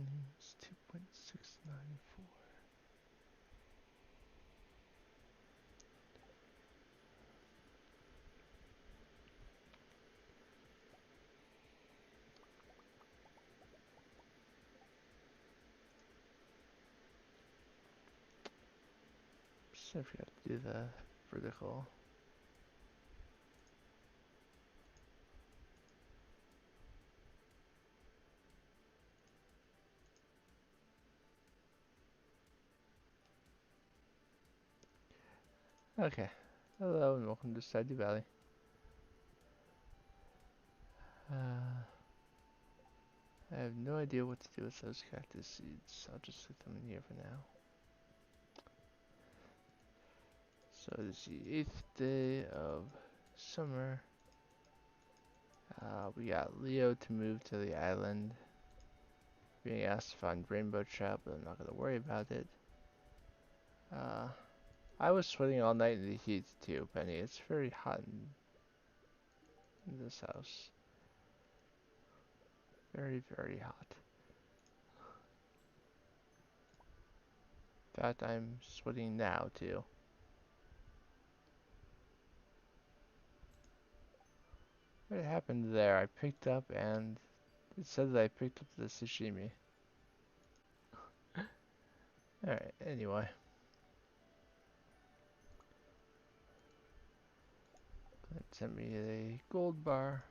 earnings 2.694. I forgot to do the vertical. Okay. Hello and welcome to Stardew Valley. I have no idea what to do with those cactus seeds. I'll just leave them in here for now. So it is the 8th day of summer. We got Leo to move to the island. Being asked to find rainbow trout, but I'm not going to worry about it. I was sweating all night in the heat too, Penny. It's very hot in this house. Very, very hot. In fact, I'm sweating now too. What happened there? I picked up and it said that I picked up the sashimi. Alright, anyway. That sent me a gold bar.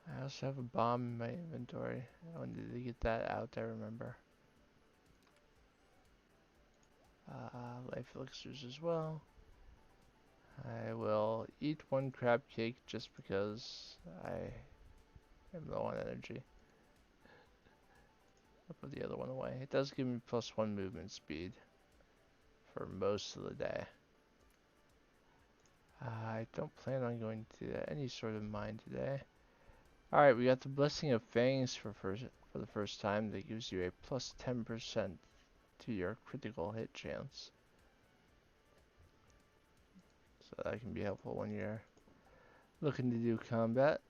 I also have a bomb in my inventory. I wanted to get that out, I remember. Life elixirs as well. I will eat one crab cake just because I am low on energy. I'll put the other one away. It does give me +1 movement speed for most of the day. I don't plan on going to any sort of mine today. Alright, we got the Blessing of Fangs for the first time. That gives you a +10% to your critical hit chance. So that can be helpful when you're looking to do combat.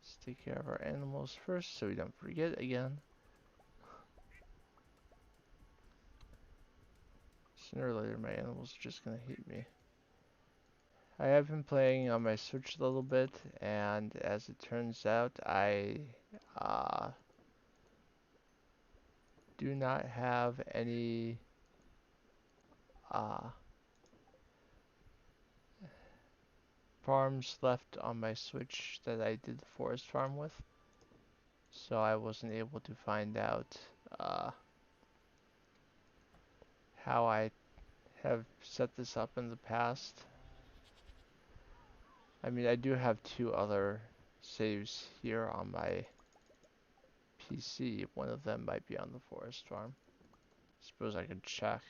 Let's take care of our animals first so we don't forget again. Sooner or later my animals are just gonna hate me. I have been playing on my Switch a little bit, and as it turns out, I do not have any farms left on my Switch that I did the forest farm with. So I wasn't able to find out how I have set this up in the past. I mean, I do have 2 other saves here on my PC. One of them might be on the forest farm. Suppose I could check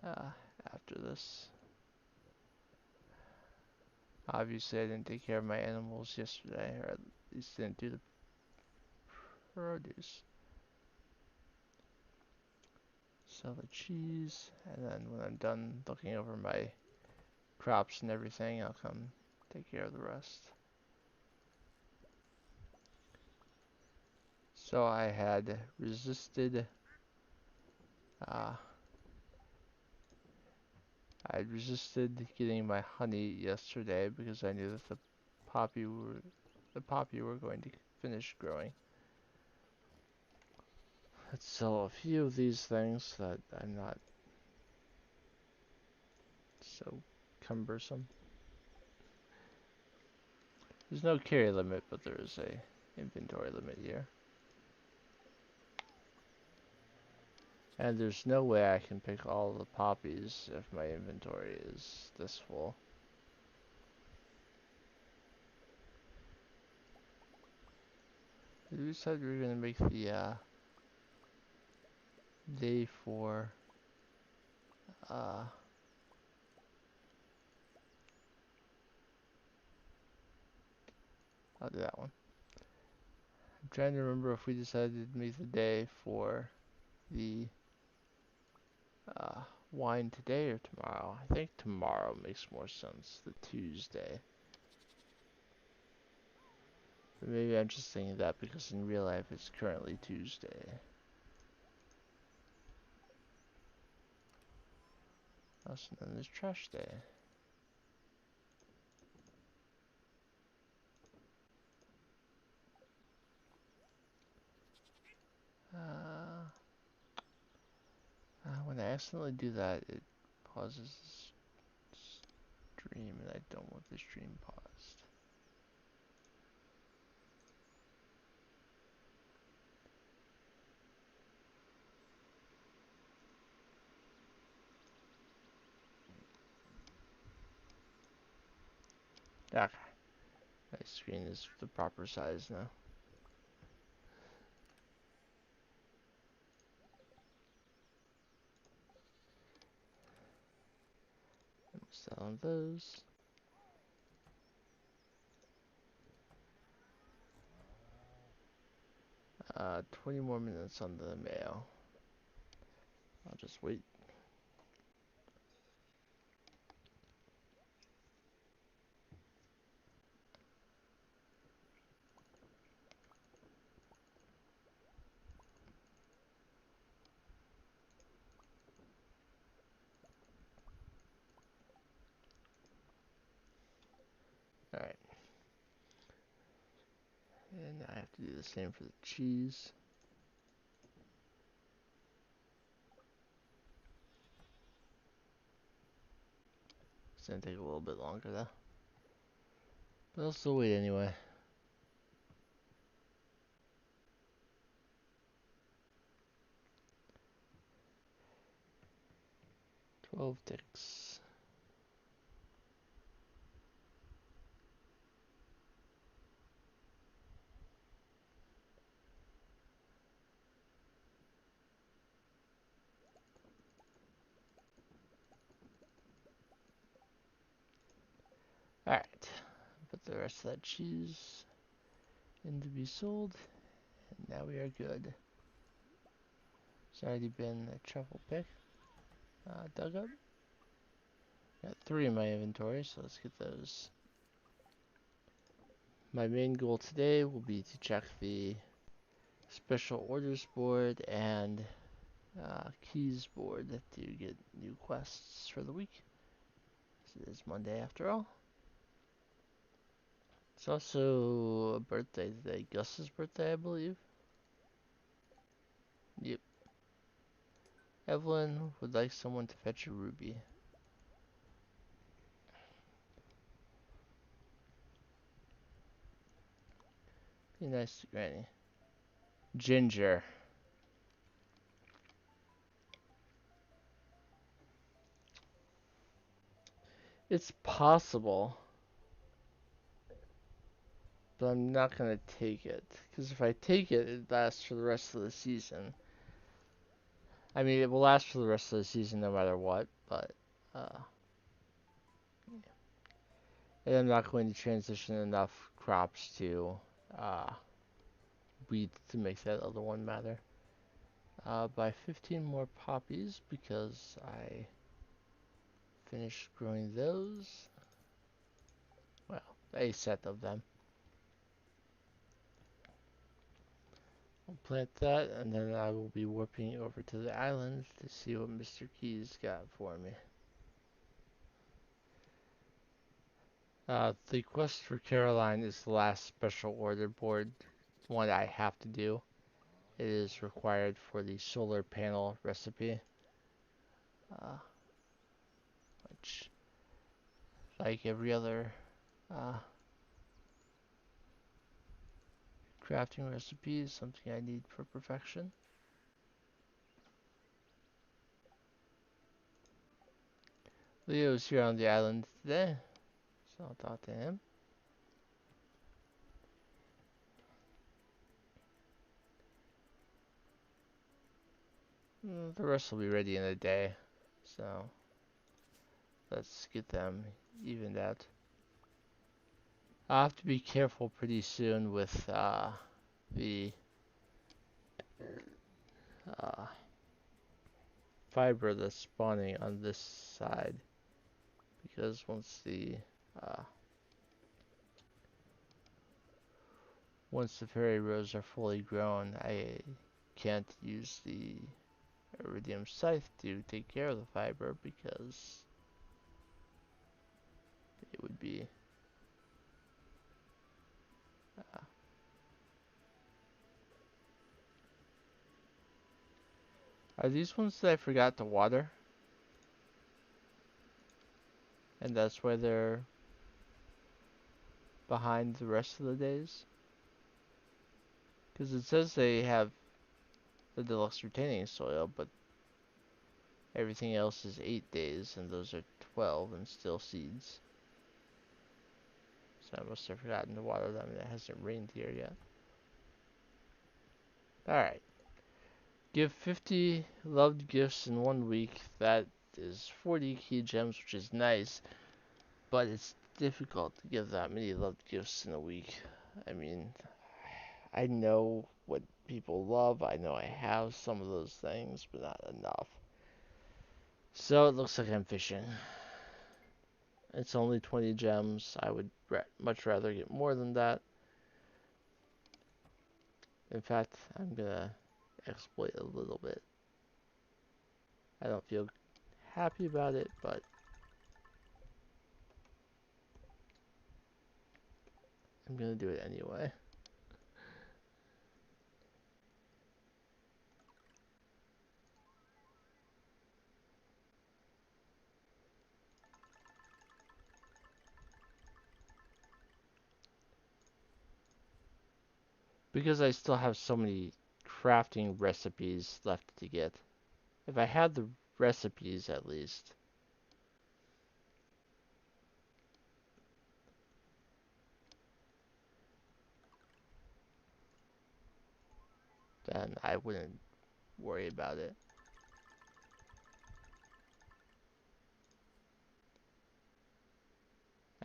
after this. Obviously, I didn't take care of my animals yesterday, or at least didn't do the produce. Sell the cheese, and then when I'm done looking over my crops and everything, I'll come take care of the rest. So I had resisted getting my honey yesterday because I knew that the poppy were going to finish growing. Let's sell a few of these things that I'm not so cumbersome. There's no carry limit, but there is a inventory limit here. And there's no way I can pick all the poppies if my inventory is this full. We said we were gonna make the day 4 I'll do that one. I'm trying to remember if we decided to make the day for the wine today or tomorrow? I think tomorrow makes more sense. The Tuesday. But maybe I'm just thinking that because in real life it's currently Tuesday. Also, then there's trash day. When I accidentally do that, it pauses the stream, and I don't want the stream paused. Okay, my screen is the proper size now. I'm selling those. 20 more minutes on the mail. I'll just wait. Alright. And I have to do the same for the cheese. It's gonna take a little bit longer though. But I'll still wait anyway. 12 ticks. Alright. Put the rest of that cheese in to be sold. And now we are good. It's already been a truffle pick. Dug up. Got 3 in my inventory, so let's get those. My main goal today will be to check the special orders board and keys board to get new quests for the week. It is Monday after all. It's also a birthday today. Gus's birthday, I believe. Yep. Evelyn would like someone to fetch a ruby. Be nice to Granny. Ginger. It's possible, but I'm not gonna take it. Because if I take it, it lasts for the rest of the season. I mean, it will last for the rest of the season no matter what, but and I'm not going to transition enough crops to uh, wheat to make that other one matter. Buy 15 more poppies because I finished growing those. Well, a set of them. I'll plant that, and then I will be warping over to the island to see what Mr. Keys got for me. The quest for Caroline is the last special order board one I have to do. It is required for the solar panel recipe, which, like every other uh, crafting recipe, is something I need for perfection. Leo's here on the island today, so I'll talk to him. The rest will be ready in a day, so let's get them evened out. I'll have to be careful pretty soon with the fiber that's spawning on this side, because uh, once the fairy rows are fully grown, I can't use the iridium scythe to take care of the fiber because it would be uh, are these ones that I forgot to water? And that's why they're behind the rest of the days? Because it says they have the deluxe retaining soil, but everything else is 8 days, and those are 12 and still seeds. So I must have forgotten to water them, and it hasn't rained here yet. Alright. Give 50 loved gifts in 1 week. That is 40 key gems, which is nice, but it's difficult to give that many loved gifts in a week. I mean, I know what people love. I know I have some of those things, but not enough. So it looks like I'm fishing. It's only 20 gems. I would much rather get more than that. In fact, I'm gonna exploit a little bit. I don't feel happy about it, but I'm gonna do it anyway. Because I still have so many crafting recipes left to get. If I had the recipes at least, then I wouldn't worry about it.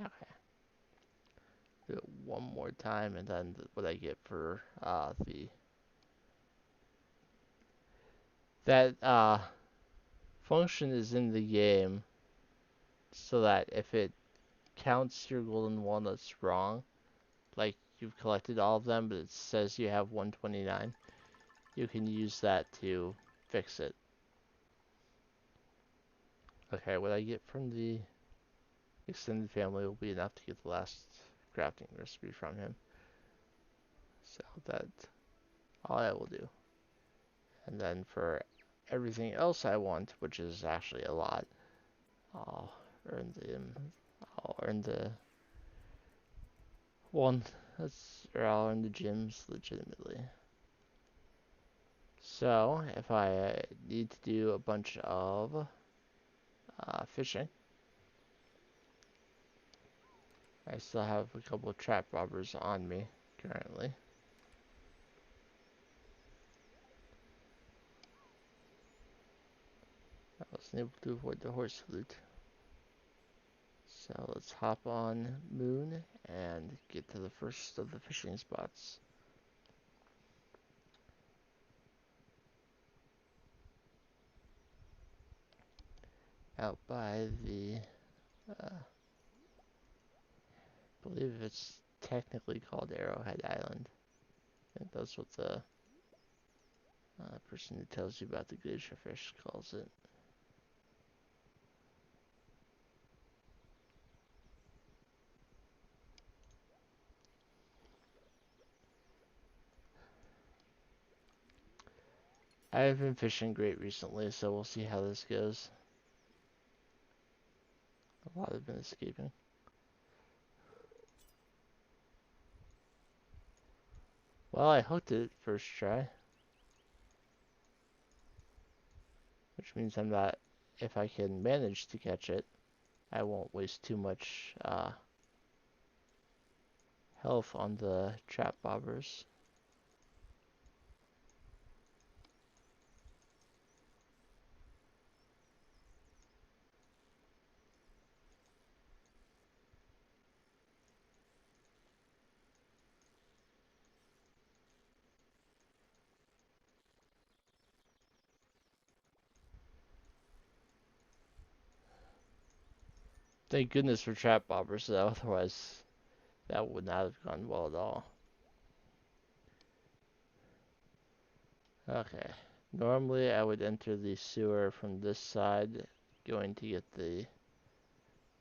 Okay. Do it one more time, and then what I get for that function is in the game, so that if it counts your golden walnuts wrong, like you've collected all of them, but it says you have 129, you can use that to fix it. Okay, what I get from the extended family will be enough to get the last crafting recipe from him. So that's all I will do. And then for everything else I want, which is actually a lot, I'll earn the one or I'll earn the gems legitimately. So if I need to do a bunch of fishing, I still have a couple of trap robbers on me currently. I wasn't able to avoid the horse loot. So let's hop on Moon and get to the first of the fishing spots. Out by the, I believe it's technically called Arrowhead Island. I think that's what the person who tells you about the glacier fish calls it. I have been fishing great recently, so we'll see how this goes. A lot have been escaping. Well, I hooked it first try. Which means I'm not, if I can manage to catch it, I won't waste too much health on the trap bobbers. Thank goodness for trap bobbers, though. Otherwise, that would not have gone well at all. Okay. Normally, I would enter the sewer from this side, going to get the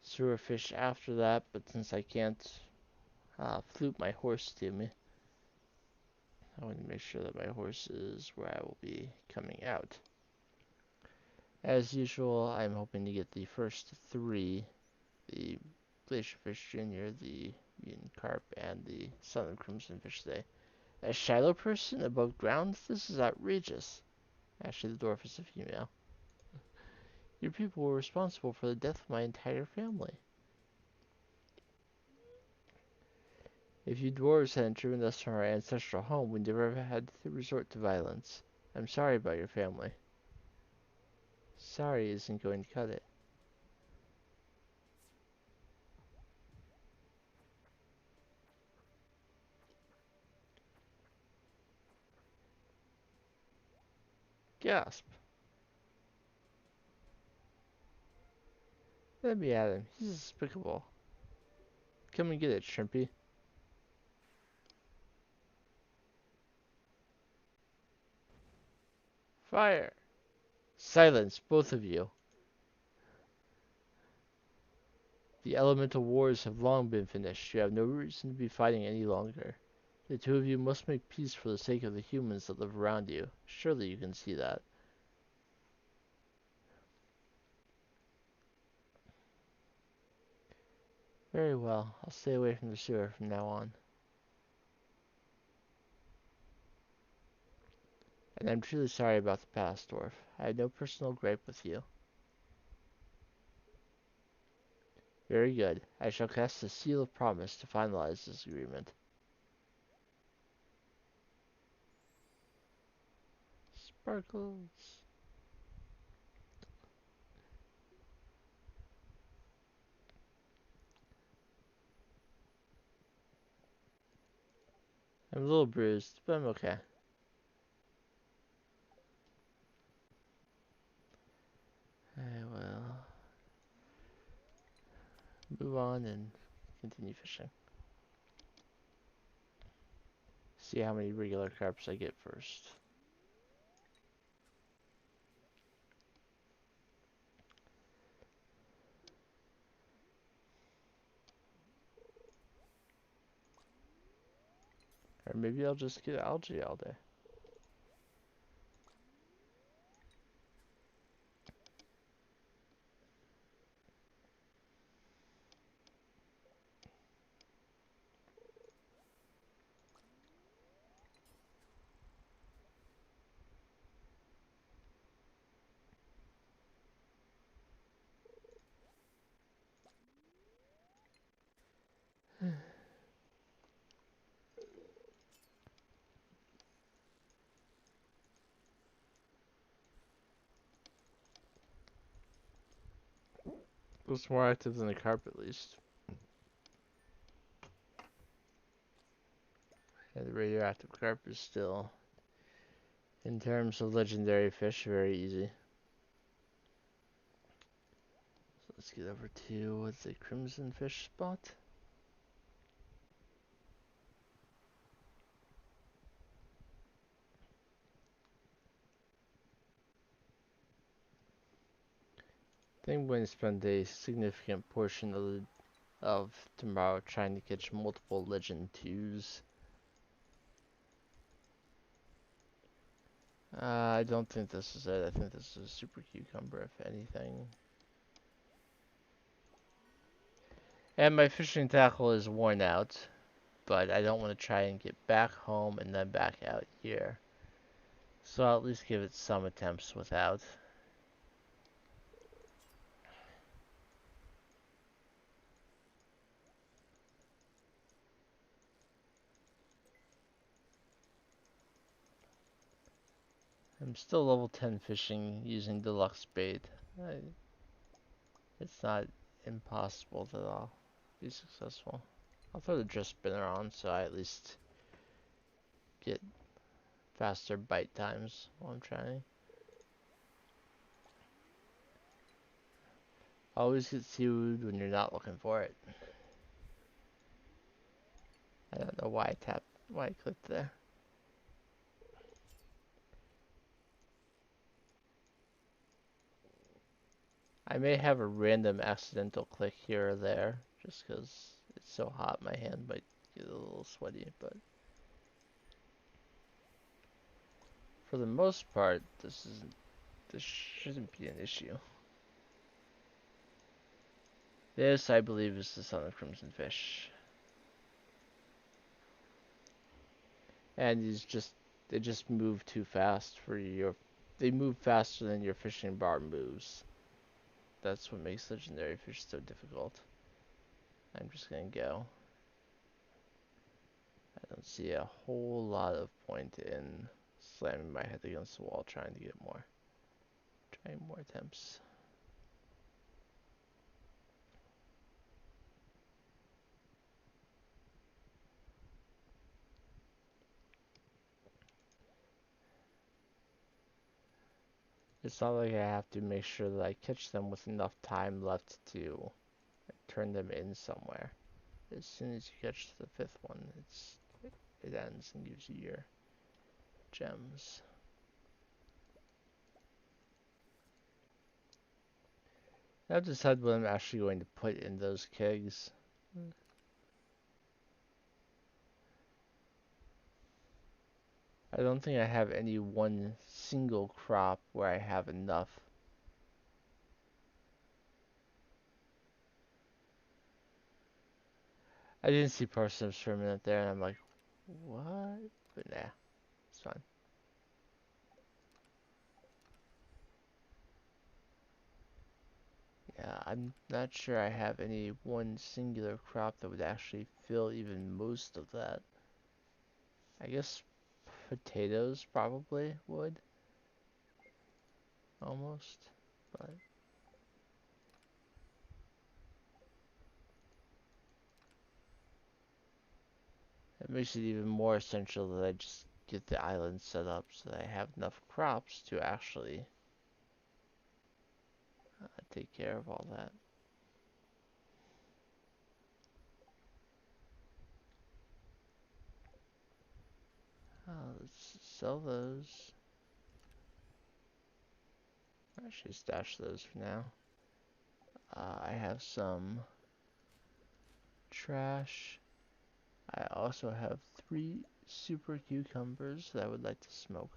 sewer fish after that, but since I can't flute my horse to me, I want to make sure that my horse is where I will be coming out. As usual, I'm hoping to get the first three, the Glacierfish Jr., the Mutant Carp, and the Southern Crimson Fish today. A shadow person above ground? This is outrageous. Actually, the dwarf is a female. Your people were responsible for the death of my entire family. If you dwarves hadn't driven us from our ancestral home, we never have had to resort to violence. I'm sorry about your family. Sorry isn't going to cut it. Gasp. Let me at him. He's despicable. Come and get it, Shrimpy. Fire! Silence, both of you. The elemental wars have long been finished. You have no reason to be fighting any longer. The two of you must make peace for the sake of the humans that live around you. Surely you can see that. Very well. I'll stay away from the sewer from now on. And I'm truly sorry about the past, Dwarf. I had no personal gripe with you. Very good. I shall cast the seal of promise to finalize this agreement. Sparkles. I'm a little bruised, but I'm okay. I will move on and continue fishing. See how many regular carps I get first. Or maybe I'll just get algae all day. Looks more active than the carp at least. And the radioactive carp is still, in terms of legendary fish, very easy. So let's get over to the crimson fish spot. I think I'm going to spend a significant portion of tomorrow trying to catch multiple Legend 2s. I don't think this is it. I think this is a super cucumber, if anything. And my fishing tackle is worn out, but I don't want to try and get back home and then back out here. So I'll at least give it some attempts without. I'm still level 10 fishing using deluxe bait. It's not impossible that I'll be successful. I'll throw the drift spinner on so I at least get faster bite times while I'm trying. Always get seafood when you're not looking for it. I don't know why I clicked there. I may have a random accidental click here or there, just because it's so hot my hand might get a little sweaty, but for the most part, this shouldn't be an issue. This, I believe, is the son of Crimson Fish. And they just move too fast for they move faster than your fishing bar moves. That's what makes legendary fish so difficult. I'm just gonna go. I don't see a whole lot of point in slamming my head against the wall trying to get more. Trying more attempts. It's not like I have to make sure that I catch them with enough time left to turn them in somewhere. As soon as you catch the fifth one, it ends and gives you your gems. I've decided what I'm actually going to put in those kegs. I don't think I have any one single crop where I have enough. I didn't see parsnips for a minute there, and I'm like, what? But nah, it's fine. Yeah, I'm not sure I have any one singular crop that would actually fill even most of that. I guess potatoes probably would. Almost. But it makes it even more essential that I just get the island set up so that I have enough crops to actually take care of all that. Let's sell those. Actually, stash those for now. I have some trash. I also have 3 super cucumbers that I would like to smoke.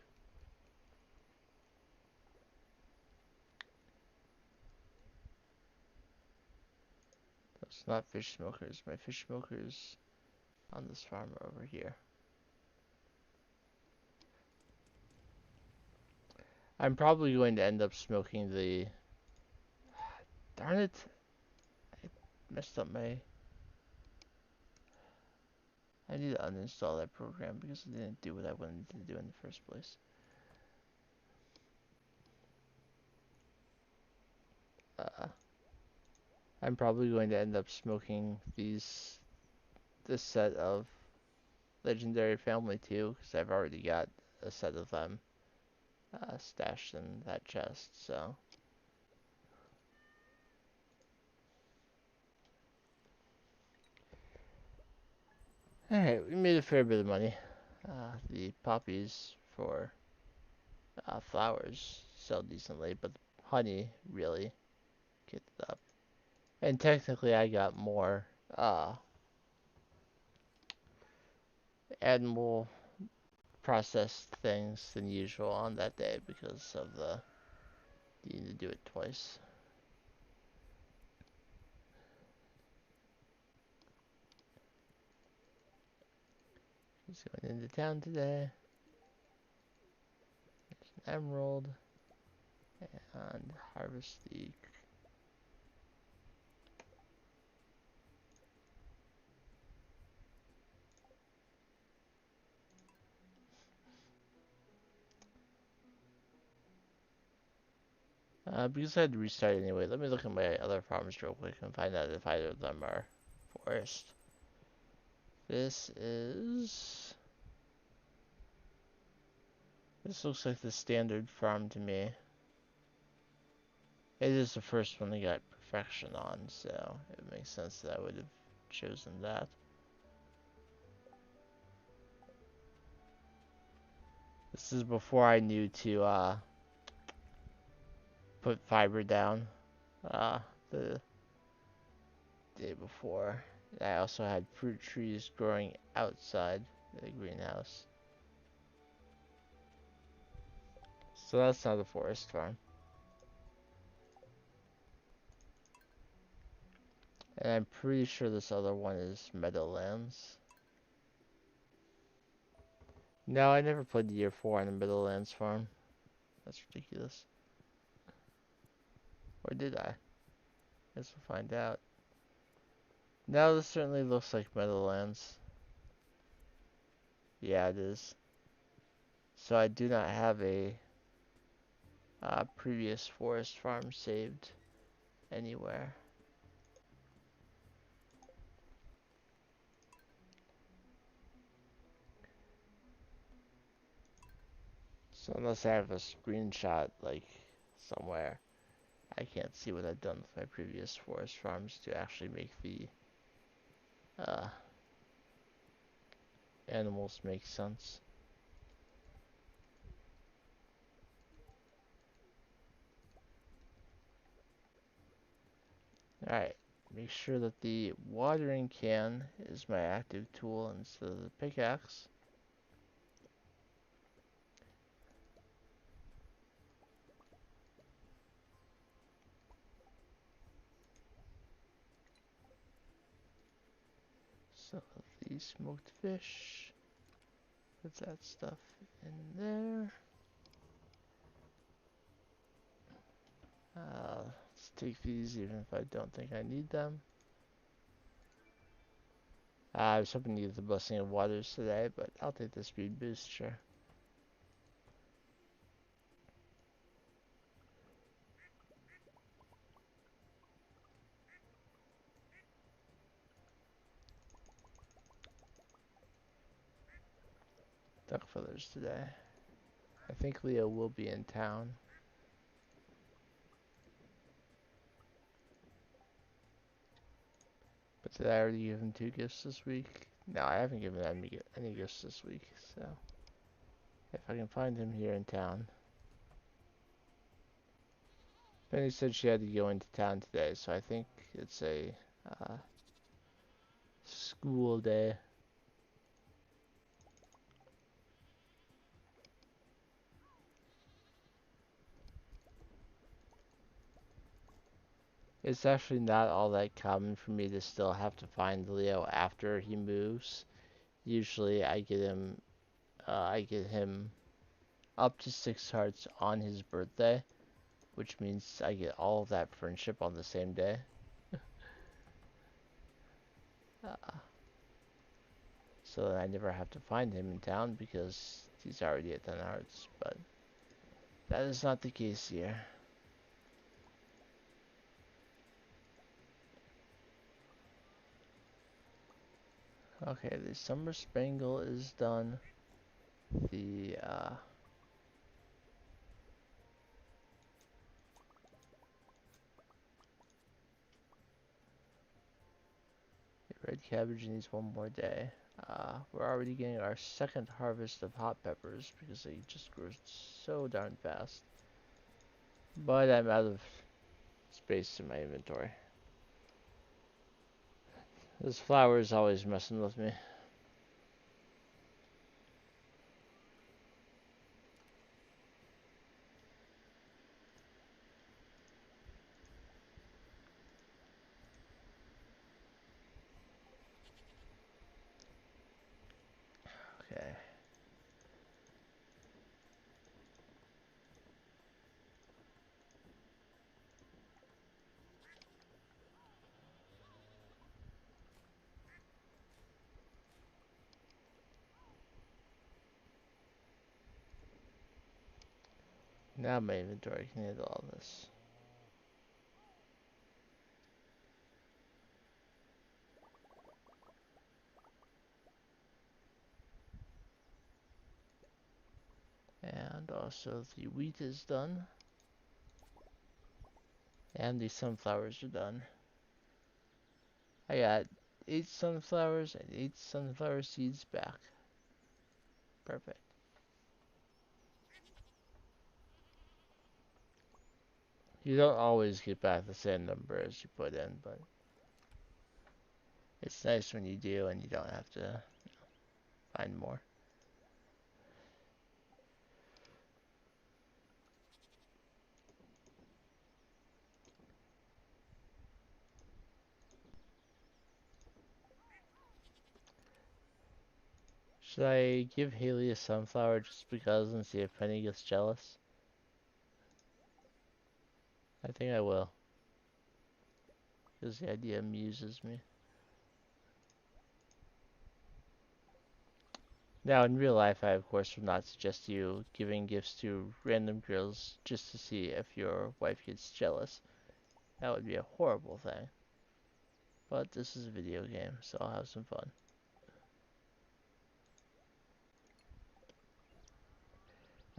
Those not fish smokers. My fish smokers on this farm are over here. I'm probably going to end up smoking the... Darn it! I messed up my... I need to uninstall that program because it didn't do what I wanted to do in the first place. I'm probably going to end up smoking this set of Legendary Family too, because I've already got a set of them stashed in that chest, so... Alright, we made a fair bit of money. The poppies for flowers sell decently, but the honey really kicked it up. And technically I got more animal processed things than usual on that day because of the need to do it twice. He's going into town today. There's an emerald. And harvest the... because I had to restart anyway, let me look at my other farms real quick and find out if either of them are forest. This looks like the standard farm to me. It is the first one that got perfection on, so it makes sense that I would have chosen that. This is before I knew to put fiber down the day before. I also had fruit trees growing outside the greenhouse. So that's not a forest farm. And I'm pretty sure this other one is Meadowlands. No, I never played year 4 on the Meadowlands farm. That's ridiculous. Or did I? Guess we'll find out. No, this certainly looks like Meadowlands. Yeah, it is. So I do not have a previous forest farm saved anywhere. So unless I have a screenshot like somewhere, I can't see what I've done with my previous forest farms to actually make the uh, animals make sense. Alright, make sure that the watering can is my active tool instead of the pickaxe. So the smoked fish, put that stuff in there. Let's take these even if I don't think I need them. I was hoping to get the blessing of waters today, but I'll take the speed boost, sure. Duck feathers today. I think Leo will be in town. But did I already give him 2 gifts this week? No, I haven't given him any gifts this week, so if I can find him here in town. Penny said she had to go into town today, so I think it's a school day. It's actually not all that common for me to still have to find Leo after he moves. Usually I get him up to 6 hearts on his birthday, which means I get all of that friendship on the same day. So I never have to find him in town because he's already at 10 hearts, but that is not the case here. Okay, the Summer Spangle is done. The red cabbage needs 1 more day. We're already getting our 2nd harvest of hot peppers because they just grow so darn fast. But I'm out of space in my inventory. This flower is always messing with me. Okay. Now my inventory can handle all this. And also the wheat is done. And the sunflowers are done. I got 8 sunflowers and 8 sunflower seeds back. Perfect. You don't always get back the same number as you put in, but it's nice when you do and you don't have to find more. Should I give Haley a sunflower just because and see if Penny gets jealous? I think I will. Because the idea amuses me. Now, in real life, I of course would not suggest you giving gifts to random girls just to see if your wife gets jealous. That would be a horrible thing. But this is a video game, so I'll have some fun.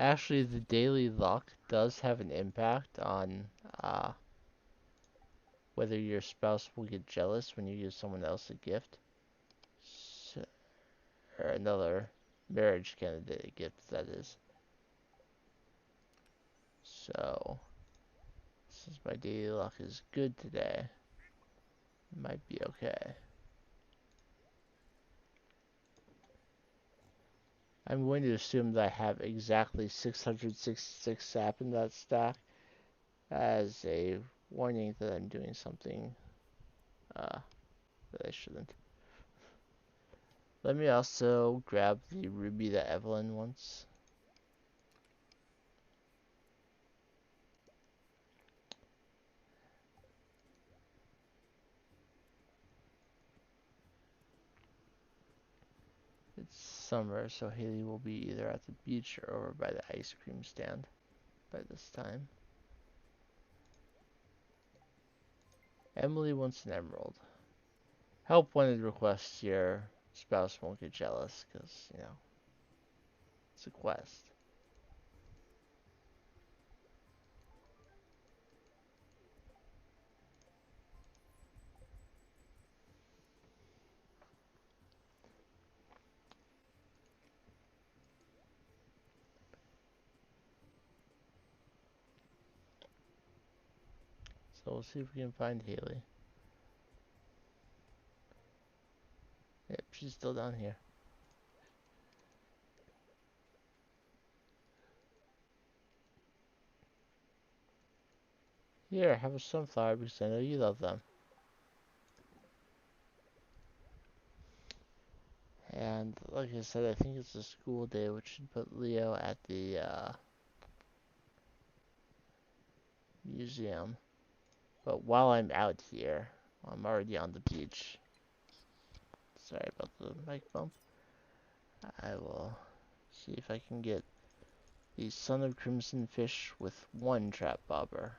Actually, the daily luck does have an impact on whether your spouse will get jealous when you give someone else a gift. So, or another marriage candidate a gift, that is. So, since my daily luck is good today, might be okay. I'm going to assume that I have exactly 666 sap in that stack as a warning that I'm doing something that I shouldn't. Let me also grab the ruby that Evelyn wants. It's summer, so Haley will be either at the beach or over by the ice cream stand by this time. Emily wants an emerald. Help wanted requests, your spouse won't get jealous, because, you know, it's a quest. So we'll see if we can find Haley. Yep, she's still down here. Here, have a sunflower because I know you love them. And like I said, I think it's a school day, which should put Leo at the museum. But while I'm out here, I'm already on the beach. Sorry about the mic bump. I will see if I can get the Son of Crimson Fish with one trap bobber.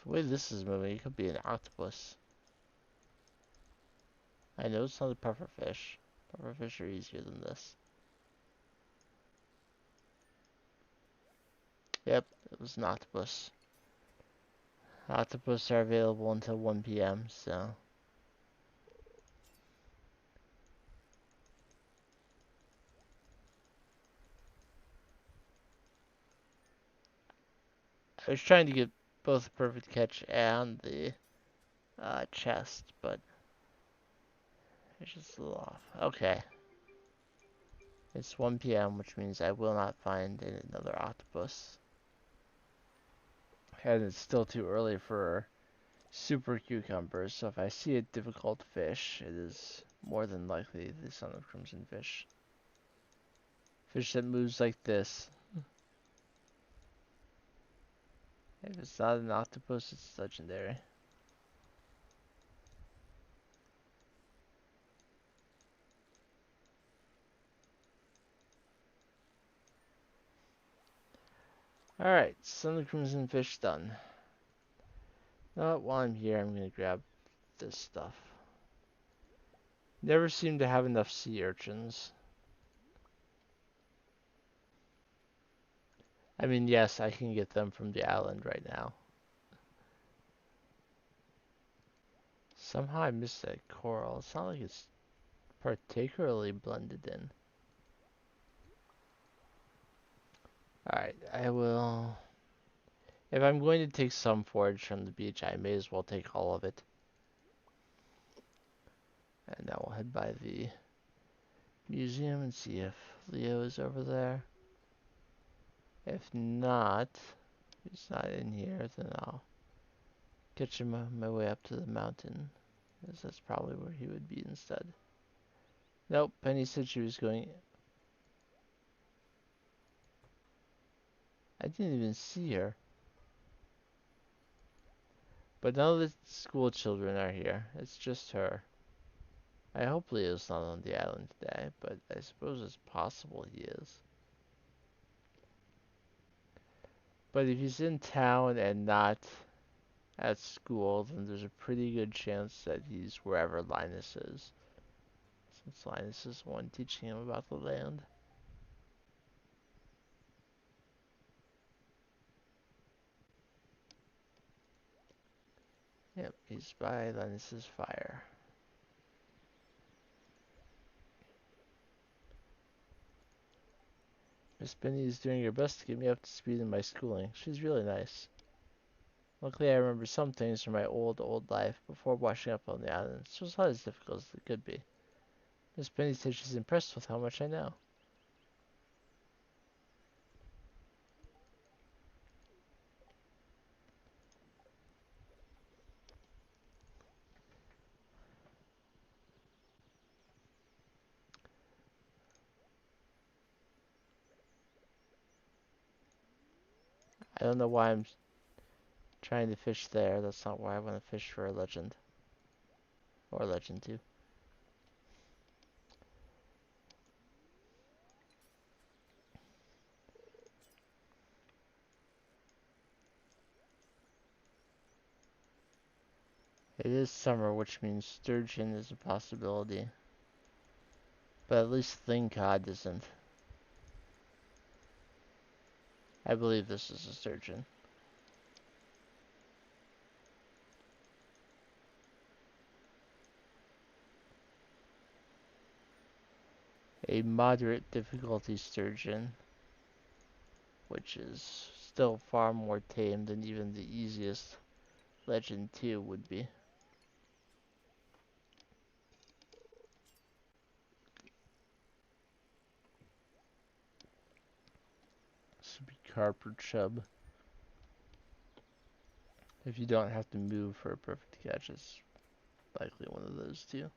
The way this is moving, it could be an octopus. I know it's not a pufferfish. Pufferfish are easier than this. Yep, it was an octopus. Octopus are available until 1 p.m., so... I was trying to get both the perfect catch and the chest, but it's just a little off. Okay. It's 1 p.m., which means I will not find another octopus. And it's still too early for super cucumbers, so if I see a difficult fish, it is more than likely the Son of Crimson Fish. Fish that moves like this. If it's not an octopus, it's legendary. Alright, Son of Crimson Fish done. While I'm here, I'm going to grab this stuff. Never seem to have enough sea urchins. I mean, yes, I can get them from the island right now. Somehow I missed that coral. It's not like it's particularly blended in. Alright, I will... If I'm going to take some forage from the beach, I may as well take all of it. And now we'll head by the museum and see if Leo is over there. If not, if he's not in here, then I'll catch him on my way up to the mountain. Because that's probably where he would be instead. Nope, Penny said she was going... I didn't even see her. But none of the school children are here. It's just her. I hope Leo's not on the island today, but I suppose it's possible he is. But if he's in town and not at school, then there's a pretty good chance that he's wherever Linus is. Since Linus is the one teaching him about the land. Yep, he's by Linus's fire. Miss Benny is doing her best to get me up to speed in my schooling. She's really nice. Luckily, I remember some things from my old life before washing up on the island, so it's not as difficult as it could be. Miss Benny says she's impressed with how much I know. I don't know why I'm trying to fish there. That's not why I want to fish for a legend. Or legend 2. It is summer, which means sturgeon is a possibility. But at least lingcod isn't. I believe this is a sturgeon. A moderate difficulty sturgeon, which is still far more tame than even the easiest legend 2 would be. This would be carp or chub. If you don't have to move for a perfect catch, it's likely one of those two.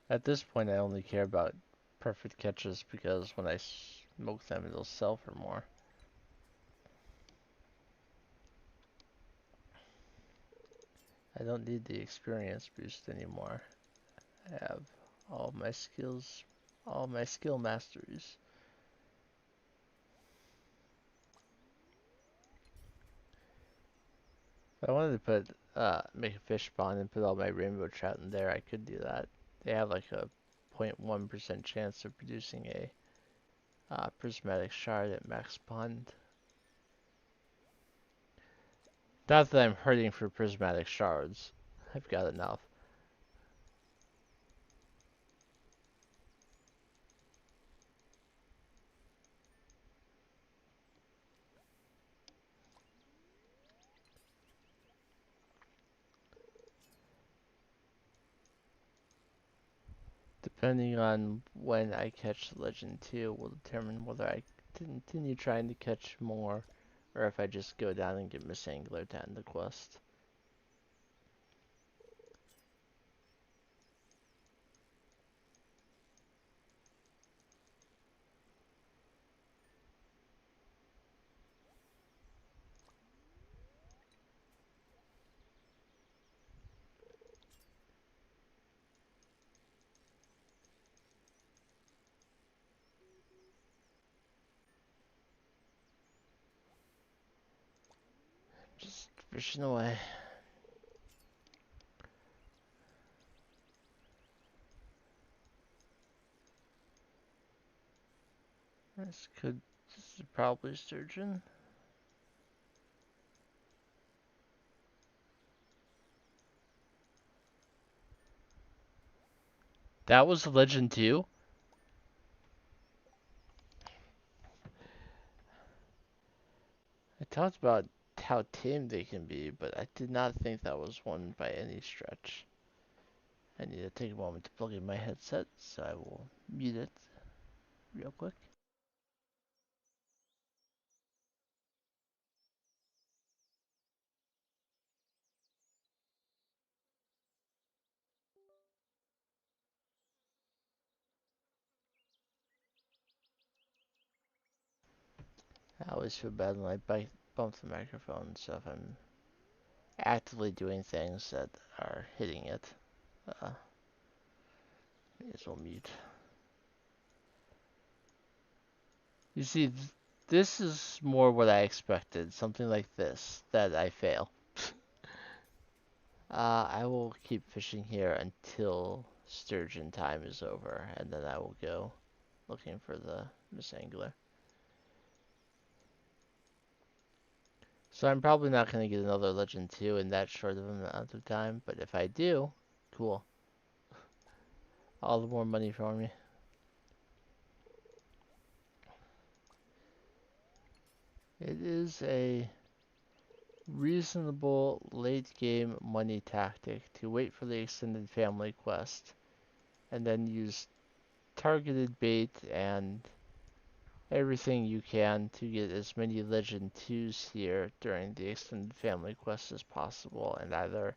At this point, I only care about perfect catches because when I smoke them, it'll sell for more. I don't need the experience boost anymore. I have all my skills, all my skill masteries. If I wanted to make a fish pond and put all my rainbow trout in there, I could do that. They have like a 0.1% chance of producing a prismatic shard at max pond. Not that I'm hurting for prismatic shards. I've got enough. Depending on when I catch Legend 2 will determine whether I continue trying to catch more or if I just go down and get Miss Angler to end the quest. fishing away. This is probably sturgeon. That was a legend too? I talked about how tame they can be, but I did not think that was one by any stretch. I need to take a moment to plug in my headset, so I will mute it real quick. I always feel bad when I bump the microphone, so if I'm actively doing things that are hitting it, may as well mute. You see, this is more what I expected, something like this, that I fail. I will keep fishing here until sturgeon time is over, and then I will go looking for the misangler. So I'm probably not going to get another Legend 2 in that short of an amount of time, but if I do, cool. All the more money for me. It is a reasonable late game money tactic to wait for the extended family quest and then use targeted bait and everything you can to get as many Legend 2s here during the extended family quest as possible, and either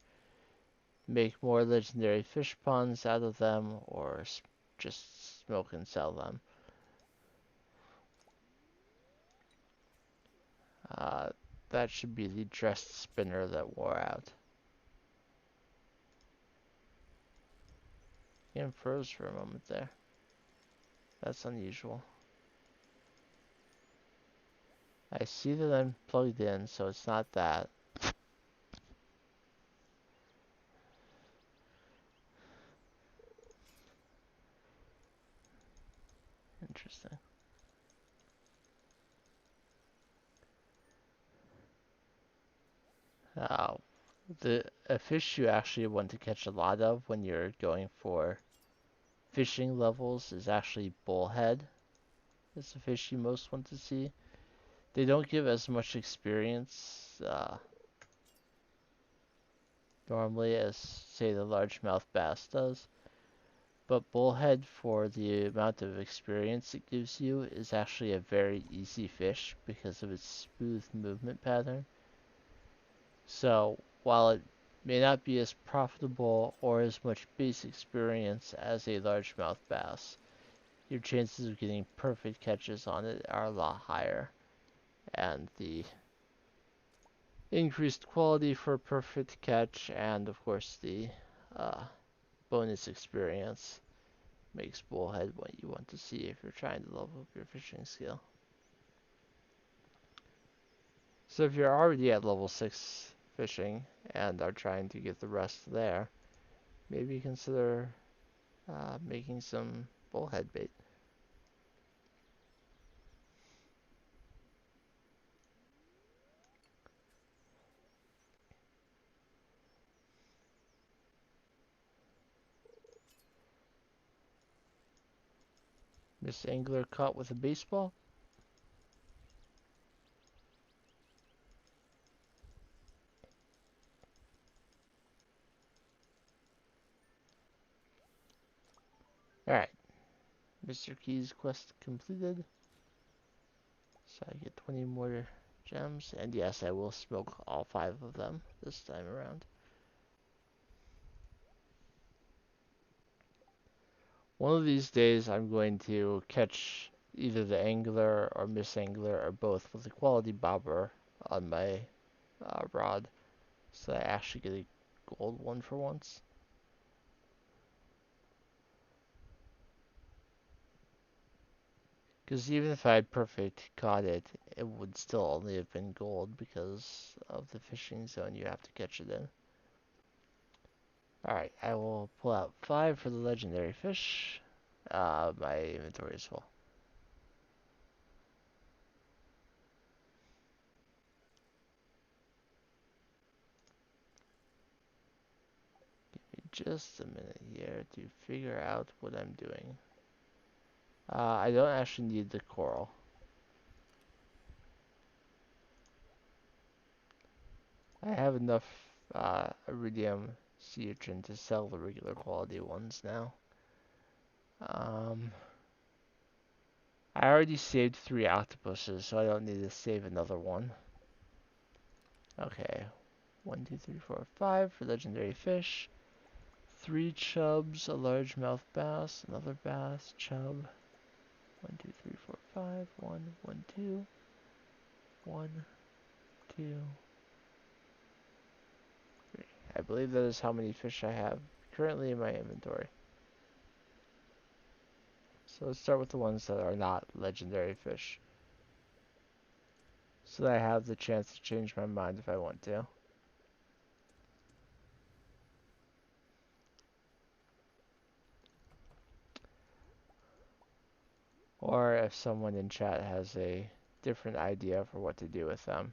make more legendary fish ponds out of them or just smoke and sell them. Uh, that should be the dressed spinner that wore out. Game froze for a moment there. That's unusual. I see that I'm plugged in, so it's not that. Interesting. Uh, a fish you actually want to catch a lot of when you're going for fishing levels is actually bullhead. It's the fish you most want to see. They don't give as much experience normally as, say, the largemouth bass does. But bullhead, for the amount of experience it gives you, is actually a very easy fish because of its smooth movement pattern. So, while it may not be as profitable or as much base experience as a largemouth bass, your chances of getting perfect catches on it are a lot higher. And the increased quality for perfect catch and, of course, the uh, bonus experience makes bullhead what you want to see if you're trying to level up your fishing skill. So if you're already at level 6 fishing and are trying to get the rest there, maybe consider making some bullhead bait. Miss Angler caught with a baseball? Alright, Mr. Key's quest completed. So I get 20 more gems, and yes, I will smoke all 5 of them this time around. One of these days I'm going to catch either the angler or Miss Angler or both with a quality bobber on my rod, so I actually get a gold one for once. Because even if I had perfect caught it, it would still only have been gold because of the fishing zone you have to catch it in. Alright, I will pull out 5 for the legendary fish. My inventory is full. Just a minute here to figure out what I'm doing. I don't actually need the coral. I have enough iridium sea urchin to sell the regular quality ones now. I already saved 3 octopuses, so I don't need to save another one. Okay, 1, 2, 3, 4, 5 for legendary fish. 3 chubs, a largemouth bass, another bass, chub. 1, 2, 3, 4, 5. 1, 1, 2. 1, 2, 3. I believe that is how many fish I have currently in my inventory. So let's start with the ones that are not legendary fish, so that I have the chance to change my mind if I want to. Or if someone in chat has a different idea for what to do with them.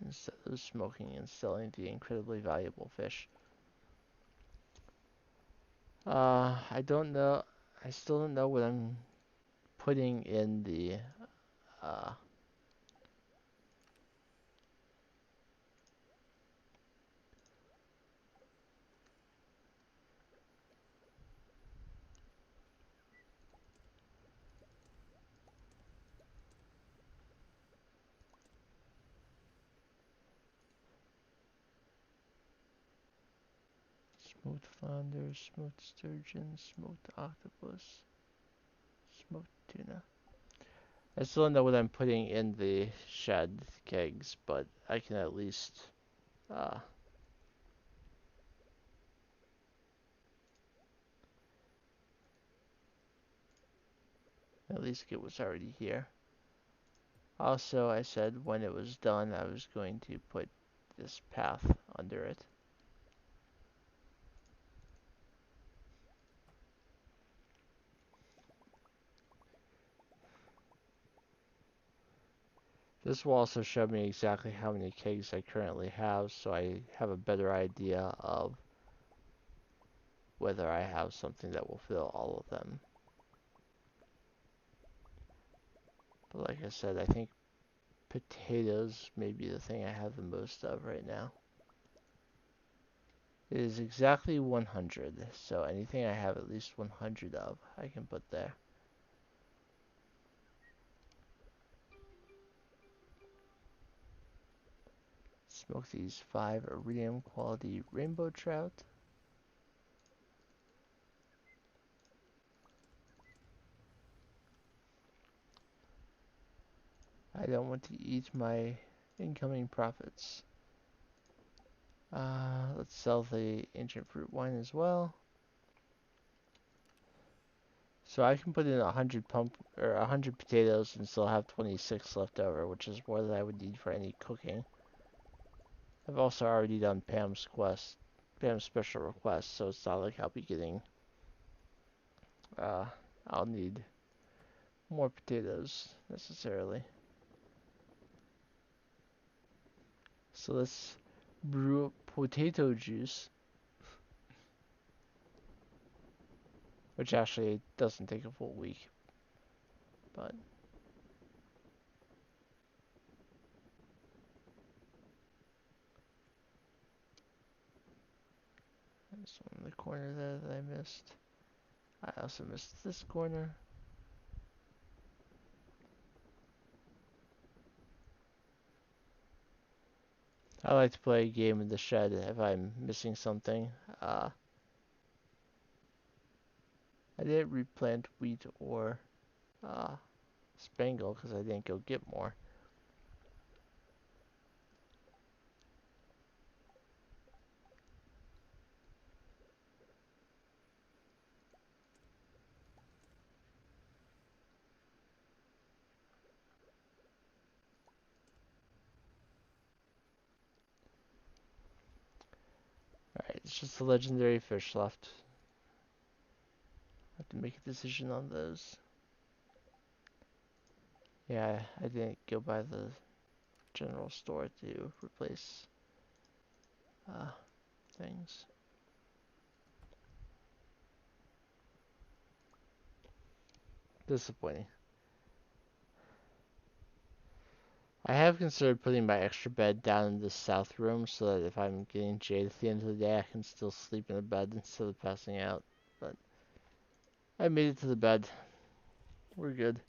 Instead of smoking and selling the incredibly valuable fish. I don't know. I still don't know what I'm putting in the uh, smoked flounder, smoked sturgeon, smoked octopus, smoked tuna. I still don't know what I'm putting in the shed kegs, but I can uh, at least get what's already here. Also, I said when it was done, I was going to put this path under it. This will also show me exactly how many kegs I currently have, so I have a better idea of whether I have something that will fill all of them. But like I said, I think potatoes may be the thing I have the most of right now. It is exactly 100, so anything I have at least 100 of, I can put there. Smoke these 5 iridium quality rainbow trout. I don't want to eat my incoming profits. Let's sell the ancient fruit wine as well. So I can put in 100 potatoes and still have 26 left over, which is more than I would need for any cooking. I've also already done Pam's special request, so it's not like I'll be getting. I'll need more potatoes necessarily. So let's brew potato juice, which actually doesn't take a full week, but there's one in the corner there that I missed. I also missed this corner. I like to play a game in the shed if I'm missing something. I didn't replant wheat or spangle because I didn't go get more. It's just the legendary fish left. I have to make a decision on those. Yeah, I didn't go by the general store to replace uh, things. Disappointing. I have considered putting my extra bed down in the south room so that if I'm getting jaded at the end of the day, I can still sleep in a bed instead of passing out. But I made it to the bed. We're good.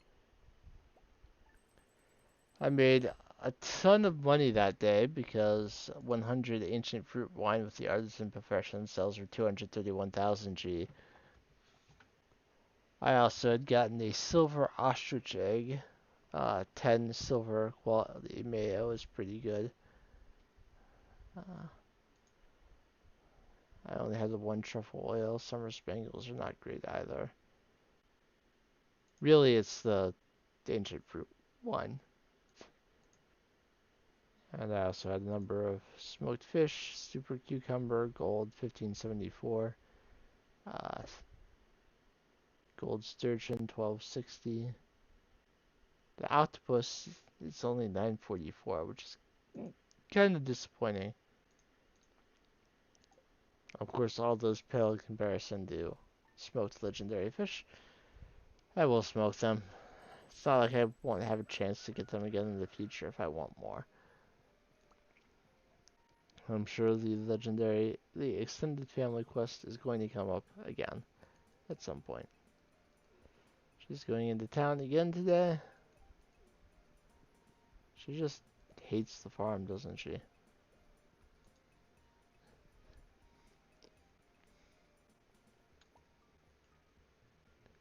I made a ton of money that day because 100 ancient fruit wine with the artisan profession sells for 231,000 G. I also had gotten a silver ostrich egg. 10 silver quality mayo is pretty good. Uh, I only had the one truffle oil. Summer spangles are not great either. Really, it's the ancient fruit one. And I also had a number of smoked fish, super cucumber, gold 1574, uh, gold sturgeon 1260. The octopus is only 944, which is kind of disappointing. Of course, all those pale in comparison to smoked legendary fish. I will smoke them. It's not like I won't have a chance to get them again in the future if I want more. I'm sure the extended family quest is going to come up again at some point. She's going into town again today. She just hates the farm, doesn't she?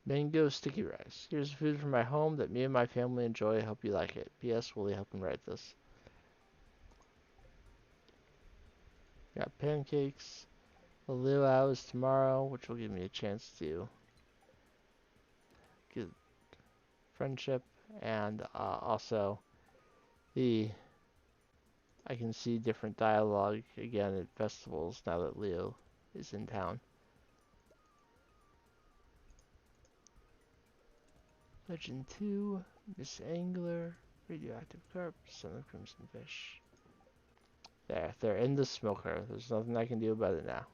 Mango sticky rice. Here's food from my home that me and my family enjoy. I hope you like it. P.S. Will you help me write this? Got pancakes. The luau is tomorrow, which will give me a chance to get friendship and also the I can see different dialogue again at festivals now that Leo is in town. Legend 2, Miss Angler, Radioactive Carp, Son of Crimson Fish. There, they're in the smoker. There's nothing I can do about it now.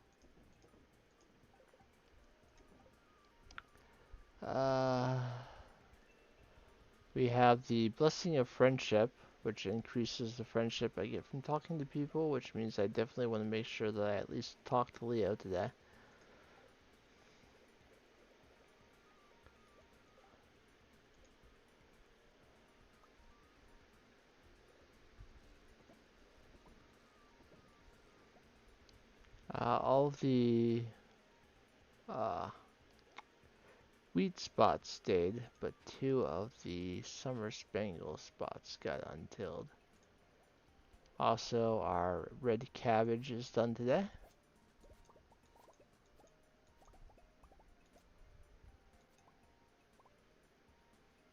We have the Blessing of Friendship, which increases the friendship I get from talking to people, which means I definitely want to make sure that I at least talk to Leo today. All the uh, wheat spots stayed, but 2 of the summer spangle spots got untilled. Also, our red cabbage is done today.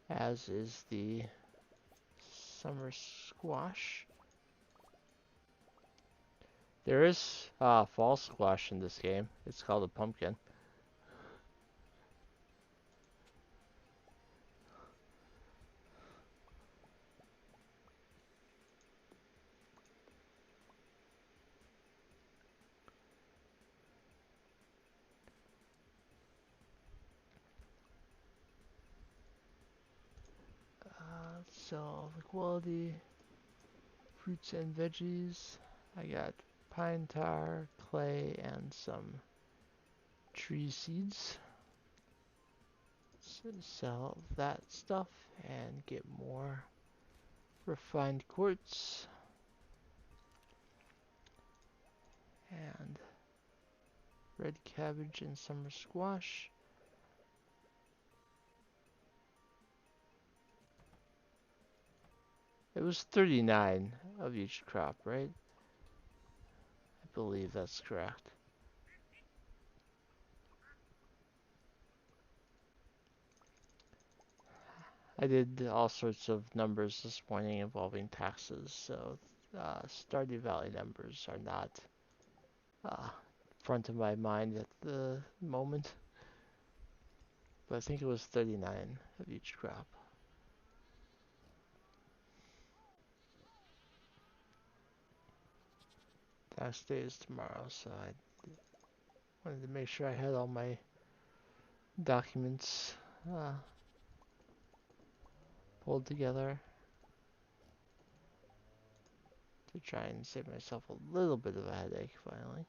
As is the summer squash. There is fall squash in this game. It's called a pumpkin. So the quality fruits and veggies. I got pine tar, clay, and some tree seeds. So sell that stuff and get more refined quartz and red cabbage and summer squash. It was 39 of each crop, right? I believe that's correct. I did all sorts of numbers this morning involving taxes, so Stardew Valley numbers are not front of my mind at the moment. But I think it was 39 of each crop. Tax day is tomorrow, so I wanted to make sure I had all my documents pulled together to try and save myself a little bit of a headache finally.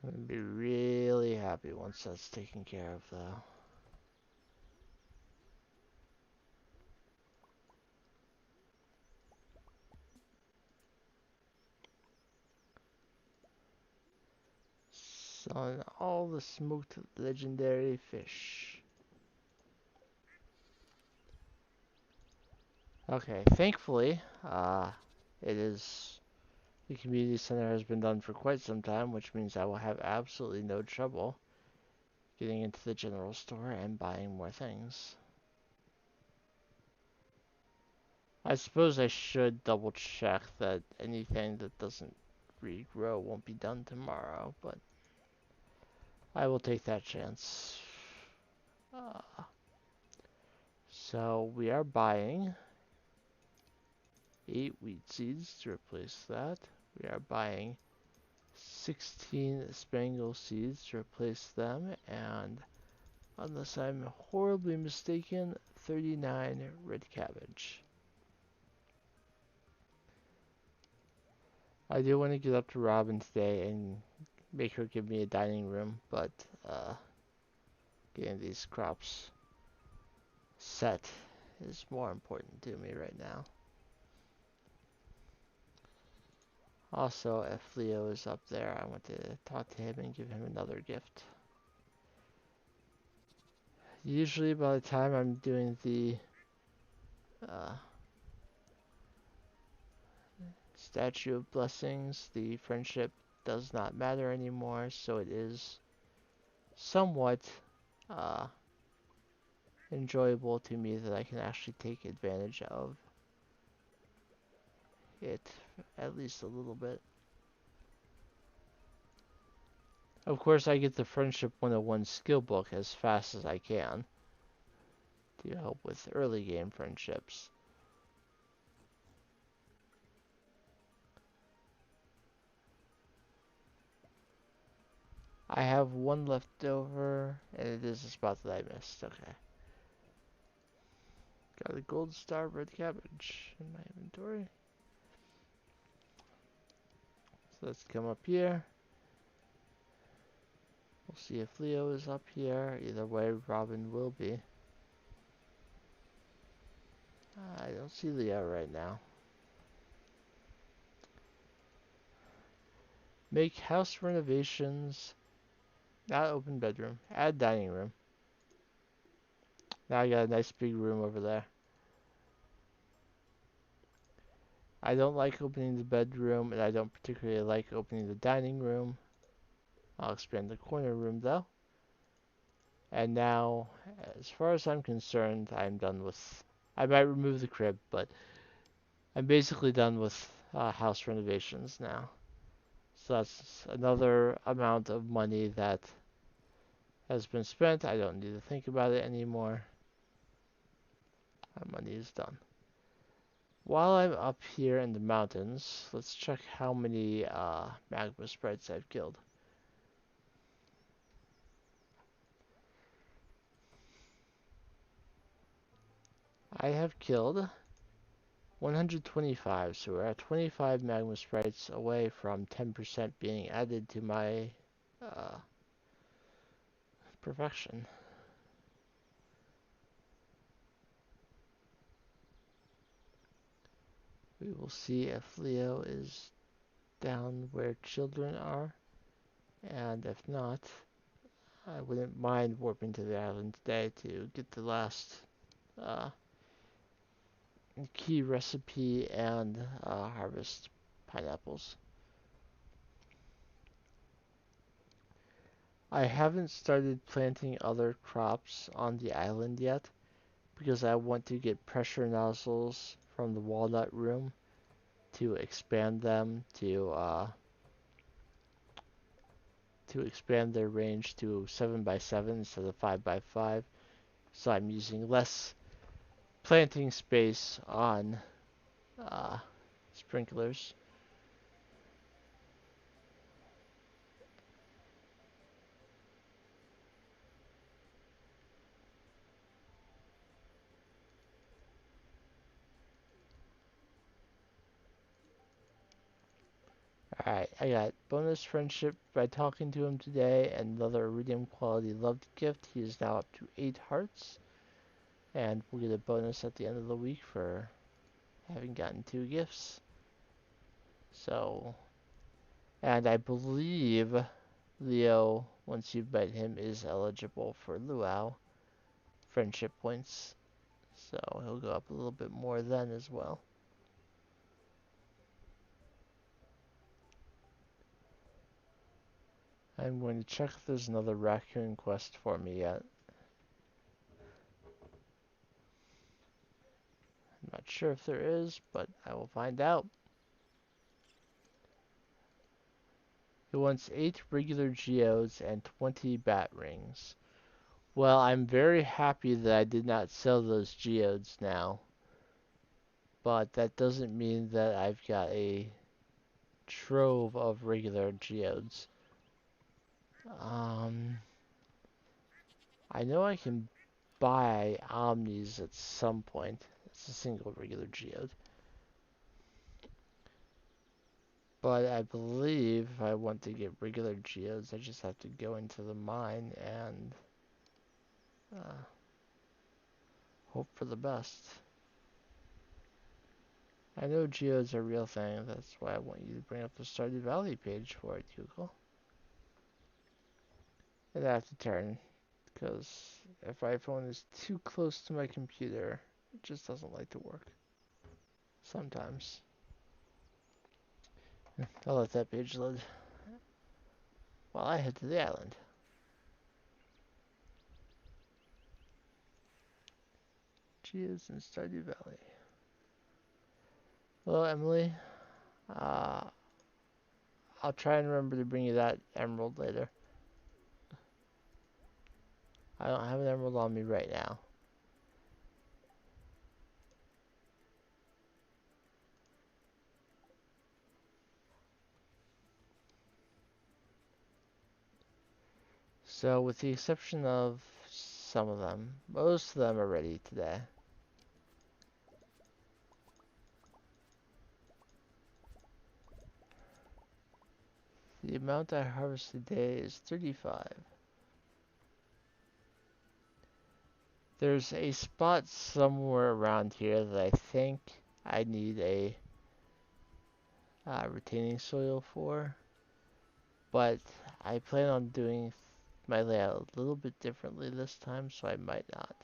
I'm gonna be really happy once that's taken care of, though. Selling all the smoked legendary fish. Okay, thankfully, it is the community center has been done for quite some time, which means I will have absolutely no trouble getting into the general store and buying more things. I suppose I should double check that anything that doesn't regrow won't be done tomorrow, but I will take that chance. So we are buying 8 wheat seeds to replace that. We are buying 16 spangle seeds to replace them, and unless I'm horribly mistaken, 39 red cabbage. I do want to get up to Robin today and make her give me a dining room, but getting these crops set is more important to me right now. Also, if Leo is up there, I want to talk to him and give him another gift. Usually by the time I'm doing the Statue of Blessings, the friendship does not matter anymore, so it is somewhat uh, enjoyable to me that I can actually take advantage of it at least a little bit. Of course, I get the Friendship 101 skill book as fast as I can to help with early game friendships. I have one left over, and it is a spot that I missed. Okay. Got a gold star red cabbage in my inventory. So let's come up here. We'll see if Leo is up here. Either way, Robin will be. I don't see Leo right now. Make house renovations. Not open bedroom. Add dining room. Now I got a nice big room over there. I don't like opening the bedroom, and I don't particularly like opening the dining room. I'll expand the corner room though. And now, as far as I'm concerned, I'm done with... I might remove the crib, but I'm basically done with house renovations now. So that's another amount of money that has been spent. I don't need to think about it anymore. My money is done. While I'm up here in the mountains, let's check how many magma sprites I've killed. I have killed 125, so we're at 25 magma sprites away from 10% being added to my perfection. We will see if Leo is down where children are, and if not, I wouldn't mind warping to the island today to get the last key recipe and harvest pineapples. I haven't started planting other crops on the island yet because I want to get pressure nozzles from the walnut room to expand them to expand their range to 7 by 7 instead of 5 by 5. So I'm using less planting space on uh, sprinklers. Alright, I got bonus friendship by talking to him today, and another iridium quality loved gift. He is now up to 8 hearts, and we'll get a bonus at the end of the week for having gotten 2 gifts. So, and I believe Leo, once you've met him, is eligible for luau friendship points. So he'll go up a little bit more then as well. I'm going to check if there's another raccoon quest for me yet. I'm not sure if there is, but I will find out. He wants 8 regular geodes and 20 bat rings. Well, I'm very happy that I did not sell those geodes now. But that doesn't mean that I've got a trove of regular geodes. I know I can buy omnis at some point. It's a single regular geode. But I believe if I want to get regular geodes, I just have to go into the mine and hope for the best. I know geodes are a real thing. That's why I want you to bring up the Stardew Valley page for it, Google. And I have to turn, because if my phone is too close to my computer, it just doesn't like to work. Sometimes. I'll let that page load while I head to the island. Geodes in Stardew Valley. Hello, Emily. I'll try and remember to bring you that emerald later. I don't have an emerald on me right now. So, with the exception of some of them, most of them are ready today. The amount I harvest today is 35. There's a spot somewhere around here that I think I need a retaining soil for, but I plan on doing my layout a little bit differently this time, so I might not.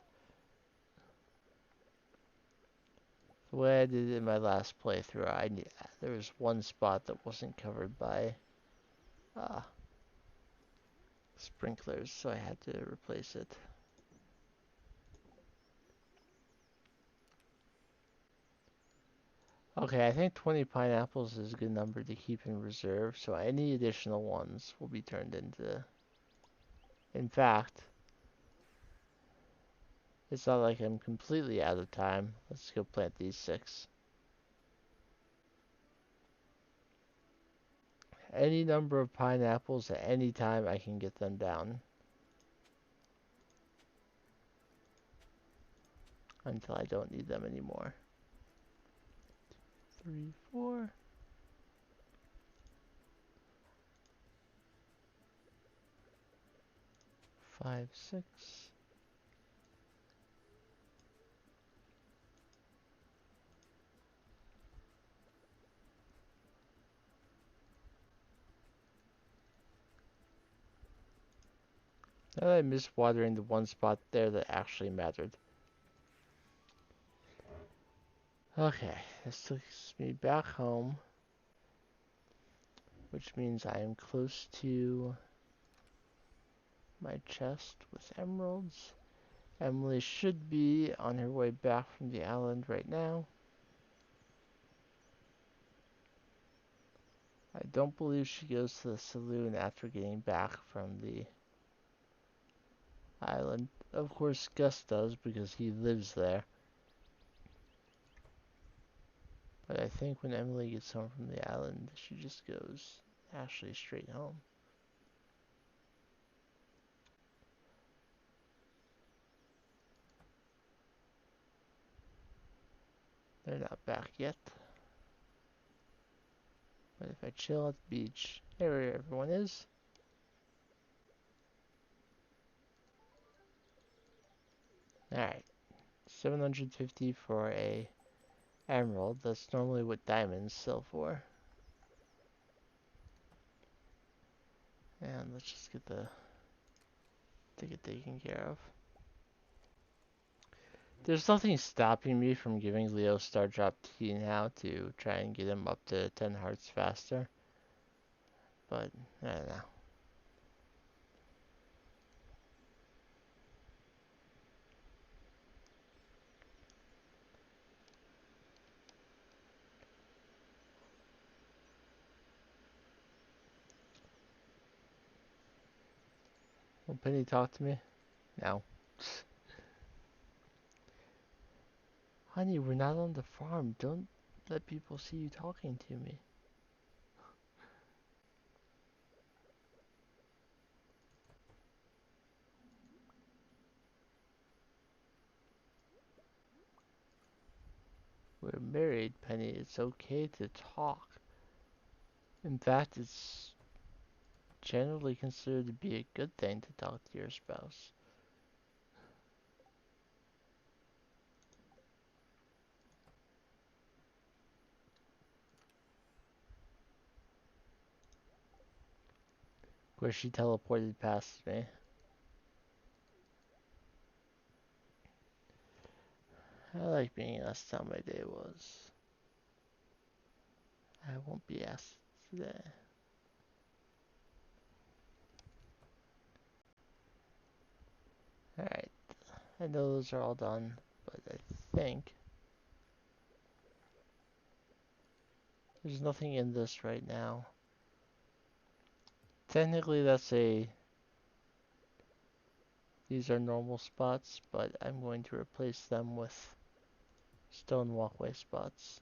The way I did it in my last playthrough, there was one spot that wasn't covered by sprinklers, so I had to replace it. Okay, I think 20 pineapples is a good number to keep in reserve, so any additional ones will be turned into... In fact, it's not like I'm completely out of time. Let's go plant these 6. Any number of pineapples at any time, I can get them down. Until I don't need them anymore. 3, 4. 5, 6. And I missed watering the one spot there that actually mattered. Okay, this takes me back home, which means I am close to my chest with emeralds. Emily should be on her way back from the island right now. I don't believe she goes to the saloon after getting back from the island. Of course, Gus does because he lives there. But I think when Emily gets home from the island, she just goes actually straight home. They're not back yet. But if I chill at the beach, hey, where everyone is. Alright, 750 for a emerald. That's normally what diamonds sell for. And let's just get the ticket taken care of. There's nothing stopping me from giving Leo Star Drop T now to try and get him up to 10 hearts faster. But, I don't know. Will Penny talk to me? No. Honey, we're not on the farm. Don't let people see you talking to me. We're married, Penny. It's okay to talk. In fact, it's generally considered to be a good thing to talk to your spouse. Of course, she teleported past me. I like being asked how my day was. I won't be asked today. Alright, I know those are all done, but I think there's nothing in this right now. Technically, these are normal spots, but I'm going to replace them with stone walkway spots.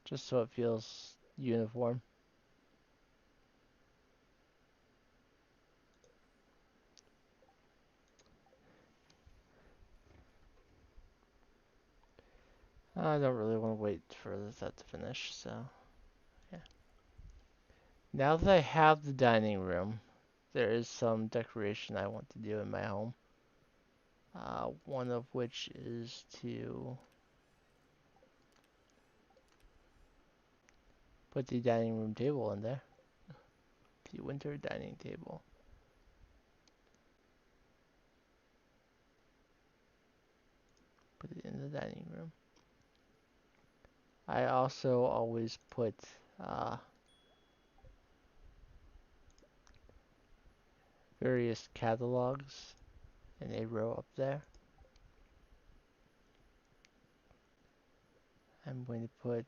Just so it feels uniform. I don't really want to wait for that to finish, so yeah. Now that I have the dining room, there is some decoration I want to do in my home. One of which is to put the dining room table in there. The winter dining table. Put it in the dining room. I also always put various catalogs in a row up there. I'm going to put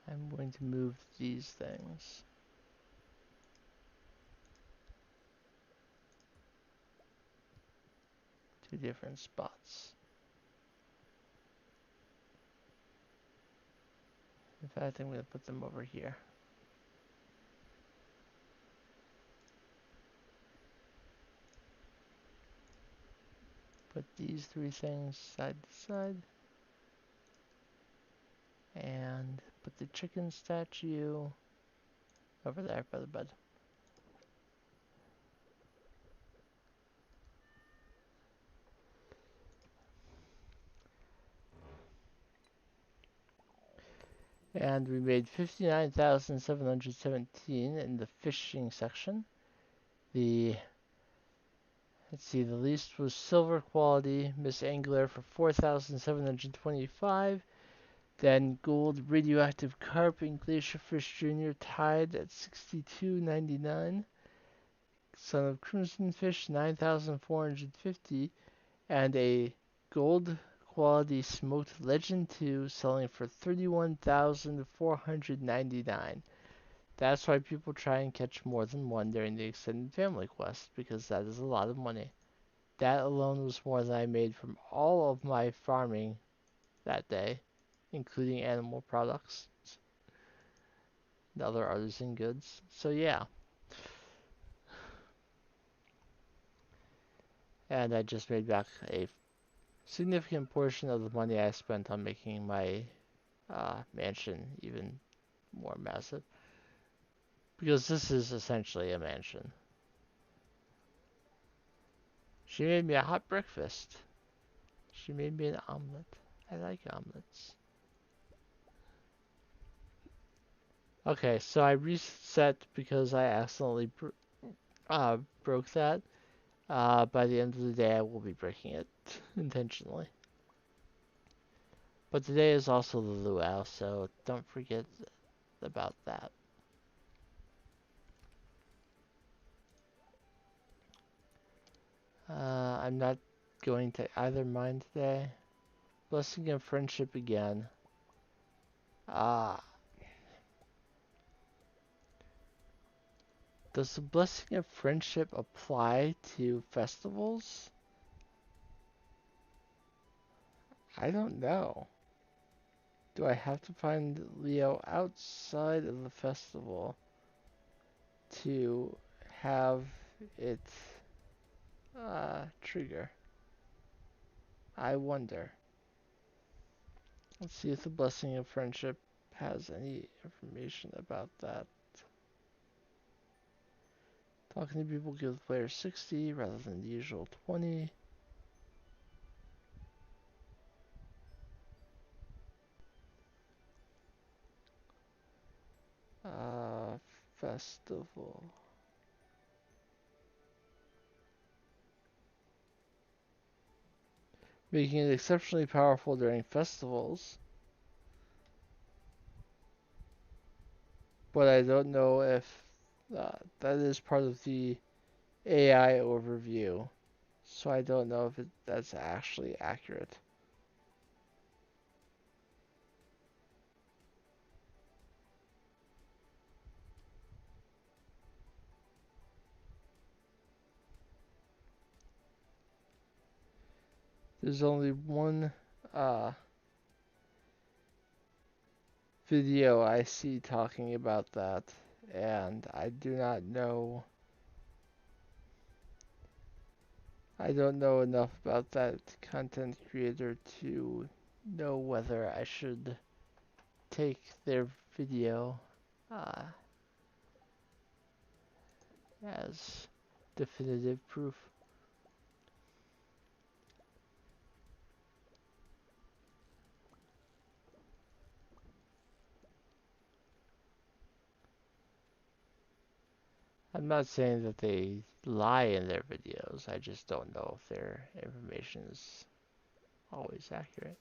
I'm going to move these things to different spots. In fact, I'm going to put them over here. Put these three things side to side. And put the chicken statue over there by the bed. And we made 59,717 in the fishing section. Let's see, the least was silver quality, Miss Angler for 4,725. Then gold radioactive carp and glacier fish junior tied at 62.99. son of Crimson Fish 9,450, and a gold quality smoked Legend 2 selling for 31,499. That's why people try and catch more than one during the extended family quest, because that is a lot of money. That alone was more than I made from all of my farming that day, including animal products and other artisan goods. So yeah. And I just made back a significant portion of the money I spent on making my mansion even more massive. Because this is essentially a mansion. She made me a hot breakfast. She made me an omelet. I like omelets. Okay, so I reset because I accidentally broke that. By the end of the day, I will be breaking it intentionally. But today is also the luau, so don't forget about that. I'm not going to either mine today. Blessing of friendship again. Ah. Does the blessing of friendship apply to festivals? I don't know. Do I have to find Leo outside of the festival to have it trigger? I wonder. Let's see if the blessing of friendship has any information about that. Talking to people gives the player 60 rather than the usual 20. Festival. Making it exceptionally powerful during festivals. But I don't know if that is part of the AI overview. So I don't know if that's actually accurate. There's only one video I see talking about that, and I do not know. I don't know enough about that content creator to know whether I should take their video as definitive proof. I'm not saying that they lie in their videos, I just don't know if their information is always accurate.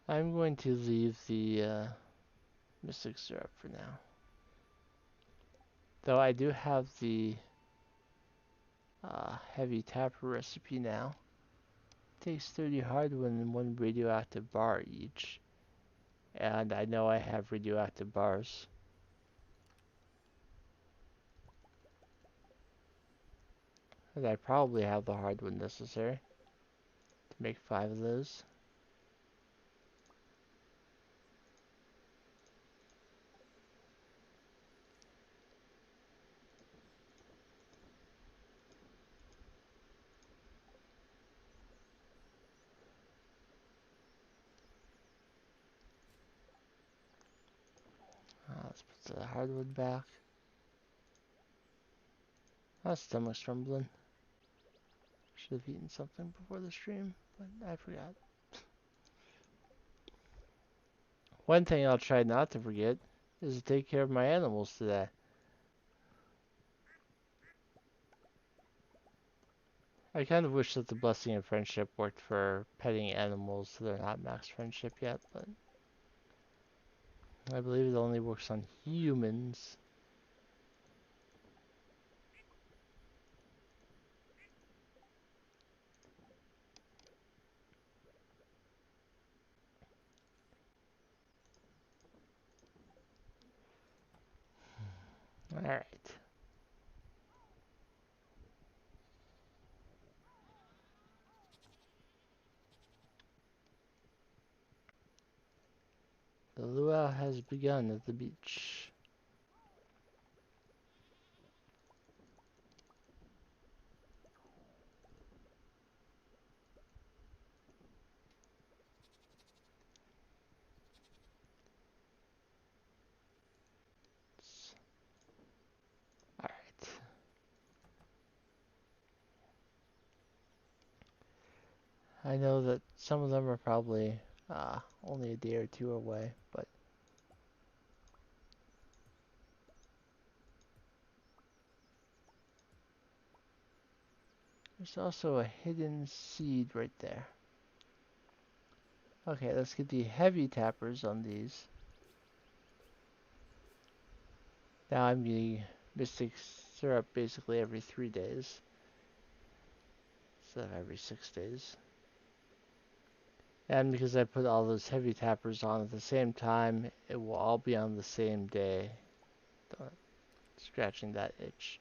I'm going to leave the Mystic Syrup for now. Though I do have the heavy tapper recipe now. Takes 30 hardwood and 1 radioactive bar each. And I know I have radioactive bars. And I probably have the hardwood necessary to make 5 of those. Let's put the hardwood back. My stomach's rumbling. Should have eaten something before the stream, but I forgot. One thing I'll try not to forget is to take care of my animals today. I kind of wish that the blessing of friendship worked for petting animals so they're not max friendship yet, but I believe it only works on humans. Alright. The luau has begun at the beach. Alright. I know that some of them are probably only a day or two away, but there's also a hidden seed right there. Okay, let's get the heavy tappers on these. Now I'm getting Mystic Syrup basically every 3 days instead of every 6 days. And because I put all those heavy tappers on at the same time, it will all be on the same day. Scratching that itch.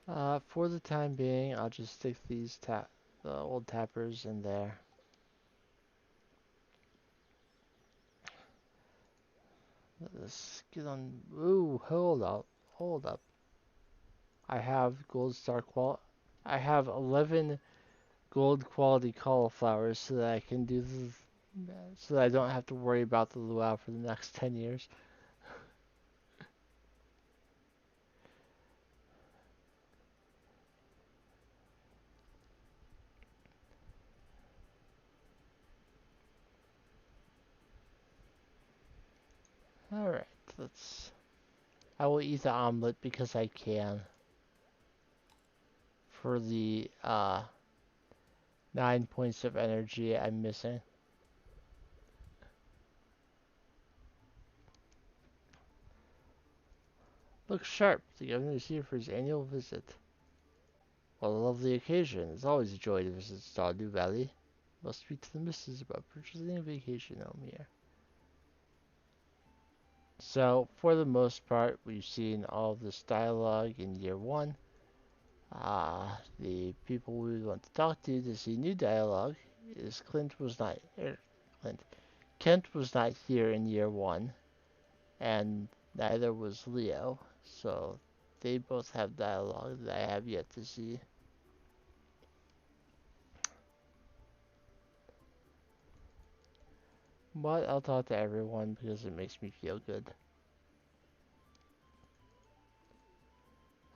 For the time being, I'll just stick these the old tappers in there. Let's get on. Ooh, hold up. I have gold star I have 11 gold quality cauliflowers so that I can do so that I don't have to worry about the luau for the next 10 years. Alright, I will eat the omelet because I can. For the 9 points of energy I'm missing. Look sharp, the governor is here for his annual visit. What a lovely occasion. It's always a joy to visit Stardew Valley. Must speak to the missus about purchasing a vacation home here. So, for the most part, we've seen all of this dialogue in year one. The people we want to talk to see new dialogue is Clint. Kent was not here in year one, and neither was Leo. So, they both have dialogue that I have yet to see. But I'll talk to everyone because it makes me feel good.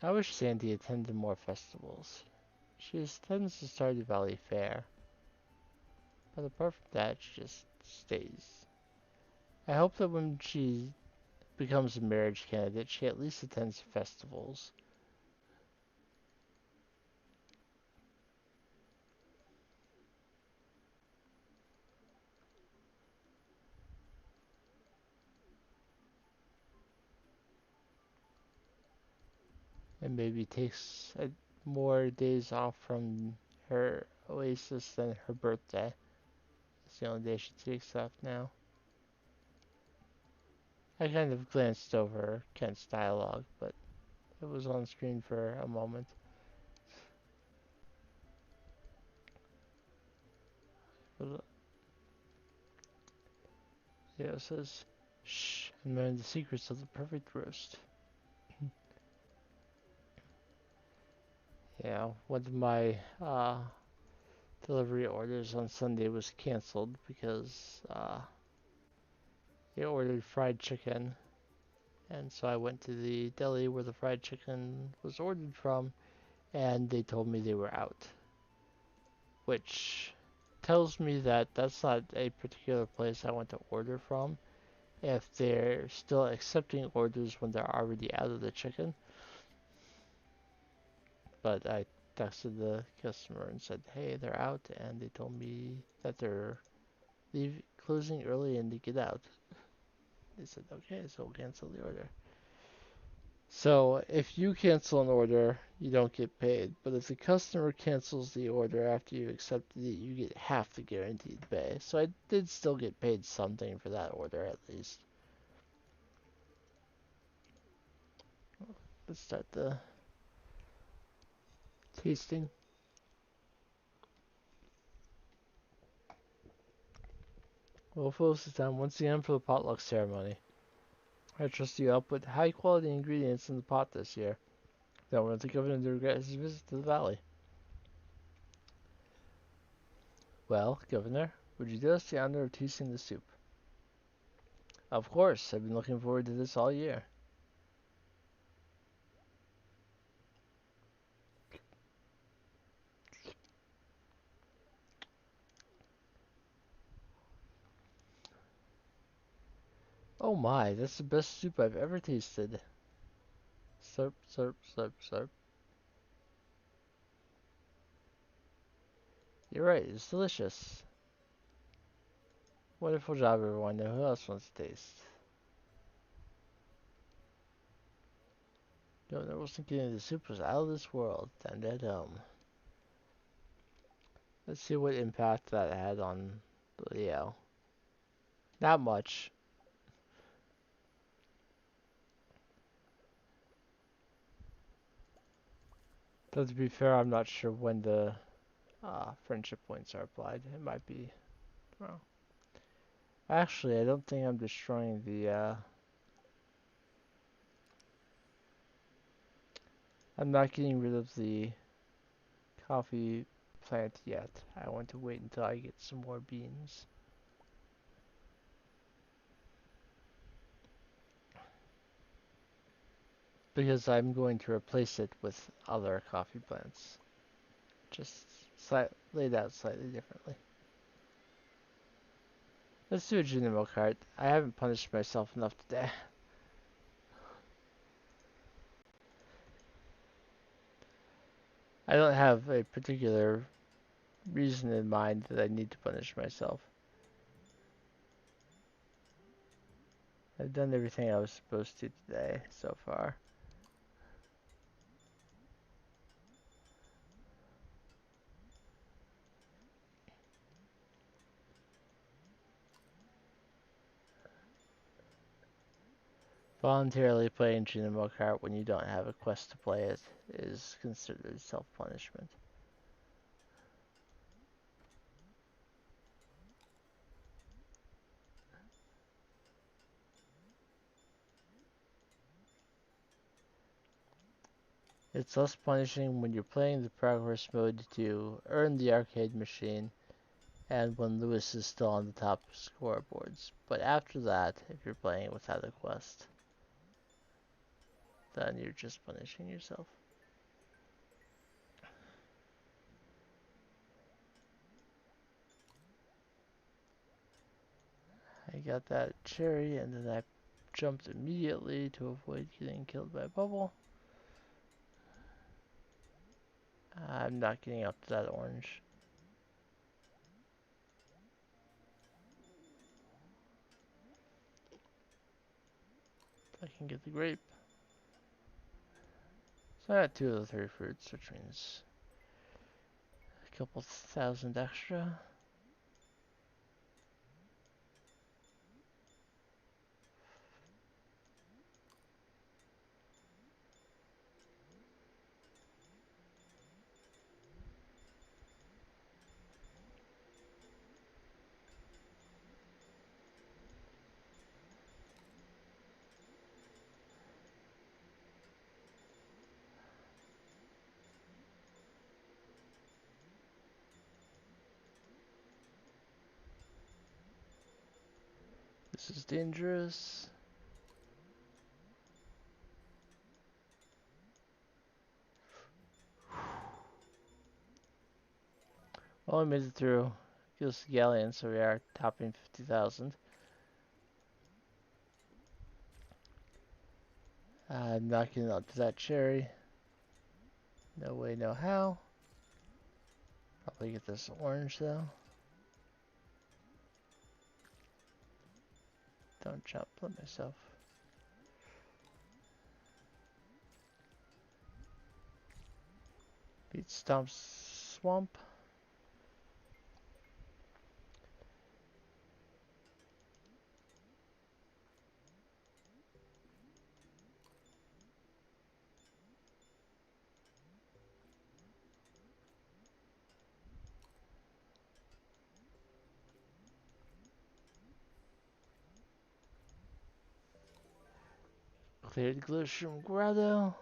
I wish Sandy attended more festivals. She attends the Stardew Valley Fair, but apart from that, she just stays. I hope that when she becomes a marriage candidate, she at least attends festivals. And maybe takes more days off from her oasis than her birthday. It's the only day she takes off now. I kind of glanced over Kent's dialogue, but it was on screen for a moment. Yeah, it says, shh, and learn the secrets of the perfect roast. Yeah, one of my delivery orders on Sunday was canceled because they ordered fried chicken. And so I went to the deli where the fried chicken was ordered from, and they told me they were out. Which tells me that that's not a particular place I want to order from if they're still accepting orders when they're already out of the chicken. But I texted the customer and said, hey, they're out, and they told me that they're closing early and to get out. They said, okay, so we'll cancel the order. So if you cancel an order, you don't get paid. But if the customer cancels the order after you accepted it, you get half the guaranteed pay. So I did still get paid something for that order at least. Let's start the tasting. Well, folks, it's time once again for the potluck ceremony. I trust you help put high quality ingredients in the pot this year. Don't want the governor to regret his visit to the valley. Well, Governor, would you do us the honor of tasting the soup? Of course, I've been looking forward to this all year. Oh my, that's the best soup I've ever tasted. Slurp, slurp, slurp, slurp. You're right, it's delicious. Wonderful job, everyone. Now, who else wants to taste? Governor Wilson getting the soup was out of this world. Dum dum dum. Let's see what impact that had on Leo. Not much. Though to be fair, I'm not sure when the friendship points are applied. It might be. Well, actually, I don't think I'm destroying the. I'm not getting rid of the coffee plant yet. I want to wait until I get some more beans. Because I'm going to replace it with other coffee plants. Just laid out slightly differently. Let's do a Junimo card. I haven't punished myself enough today. I don't have a particular reason in mind that I need to punish myself. I've done everything I was supposed to today so far. Voluntarily playing Junimo Kart when you don't have a quest to play it is considered self-punishment. It's less punishing when you're playing the progress mode to earn the arcade machine and when Lewis is still on the top scoreboards. But after that, if you're playing it without a quest, then you're just punishing yourself. I got that cherry and then I jumped immediately to avoid getting killed by a bubble. I'm not getting up to that orange. I can get the grape. So I got 2 of the 3 fruits, which means a couple thousand extra. This is dangerous. Well, I made it through. Give us the galleon, so we are topping 50,000. I'm not getting up to that cherry. No way, no how. Probably get this orange though. Don't jump, let myself. Beat Stomp Swamp. Cleared Glowshroom Grotto.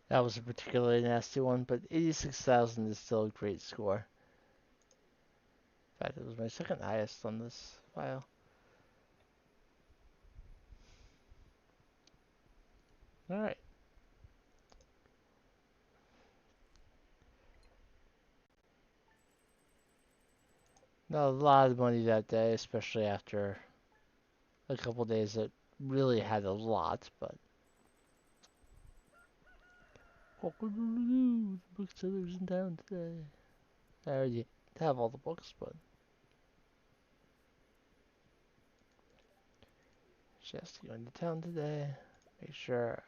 That was a particularly nasty one, but 86,000 is still a great score. In fact, it was my second highest on this file. Alright. Not a lot of money that day, especially after a couple days that really had a lot, but... Welcome to the booksellers in town today. I already have all the books, but... Just going to town today. Make sure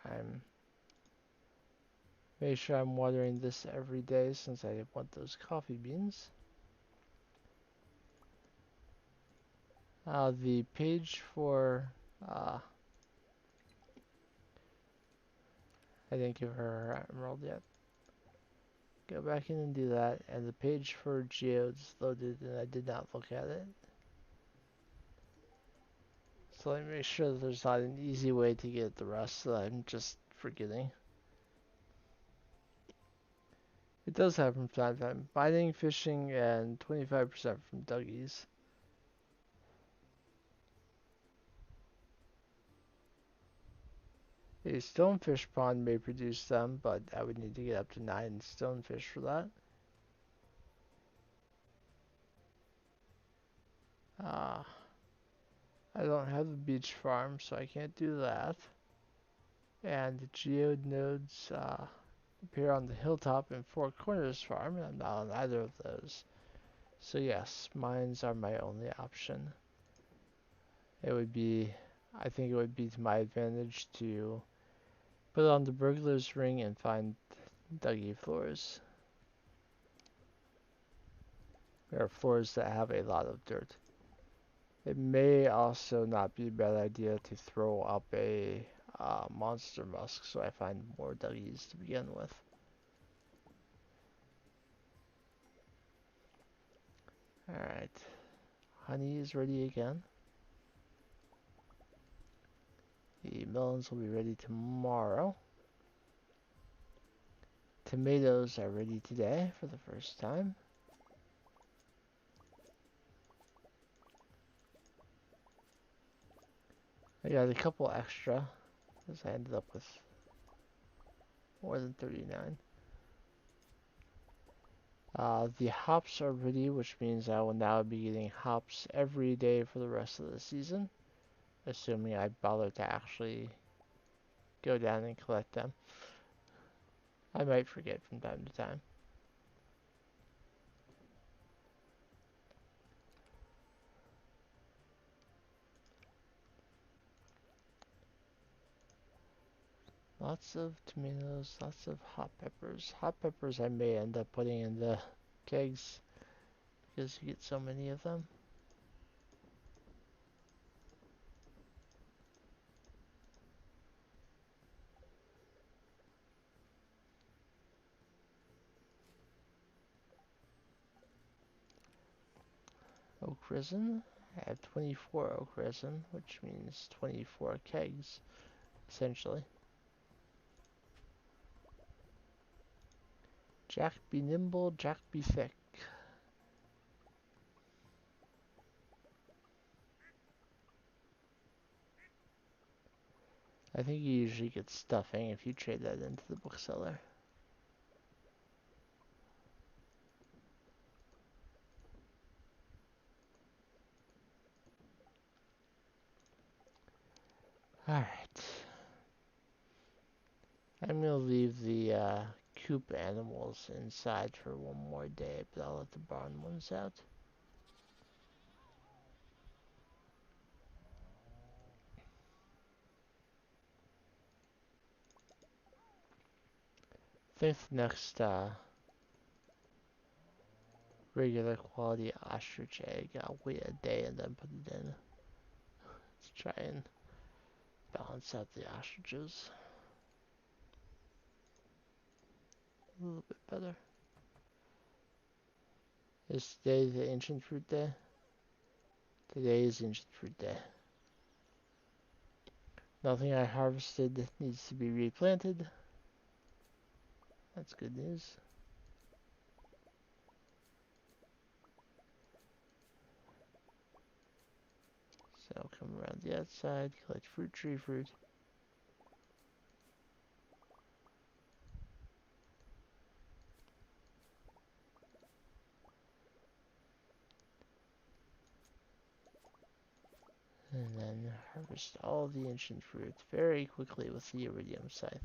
I'm watering this every day since I want those coffee beans. The page for I didn't give her emerald yet. Go back in and do that, and the page for geodes loaded, and I did not look at it. So let me make sure that there's not an easy way to get the rest that I'm just forgetting. It does happen from time to time. Mining, fishing, and 25% from Dougie's. A stonefish pond may produce them, but I would need to get up to 9 stonefish for that. I don't have the beach farm, so I can't do that. And the geode nodes appear on the hilltop and Four Corners farm, and I'm not on either of those. So yes, mines are my only option. I think it would be to my advantage to put on the burglar's ring and find Dougie floors. There are floors that have a lot of dirt. It may also not be a bad idea to throw up a monster musk so I find more Dougies to begin with. Alright, honey is ready again. The melons will be ready tomorrow. Tomatoes are ready today for the first time. I got a couple extra because I ended up with more than 39. The hops are ready, which means I will now be getting hops every day for the rest of the season, assuming I bother to actually go down and collect them. I might forget from time to time. Lots of tomatoes, lots of hot peppers. Hot peppers I may end up putting in the kegs because you get so many of them. Oak resin. I have 24 oak resin, which means 24 kegs, essentially. Jack be nimble, Jack be thick. I think you usually get stuffing if you trade that into the bookseller. Alright. I'm gonna leave the coop animals inside for one more day, but I'll let the barn ones out. I think the next regular quality ostrich egg, I'll wait a day and then put it in. Let's try and balance out the ostriches a little bit better. Is today the ancient fruit day? Today is ancient fruit day. Nothing I harvested needs to be replanted. That's good news. So come around the outside, collect fruit, tree fruit. And then harvest all the ancient fruit very quickly with the iridium scythe.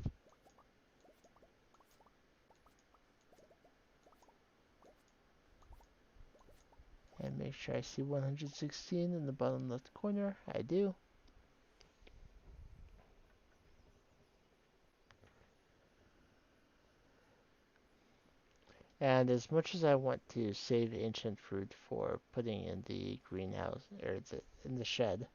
And make sure I see 116 in the bottom left corner. I do. And as much as I want to save ancient fruit for putting in the greenhouse, or in the shed,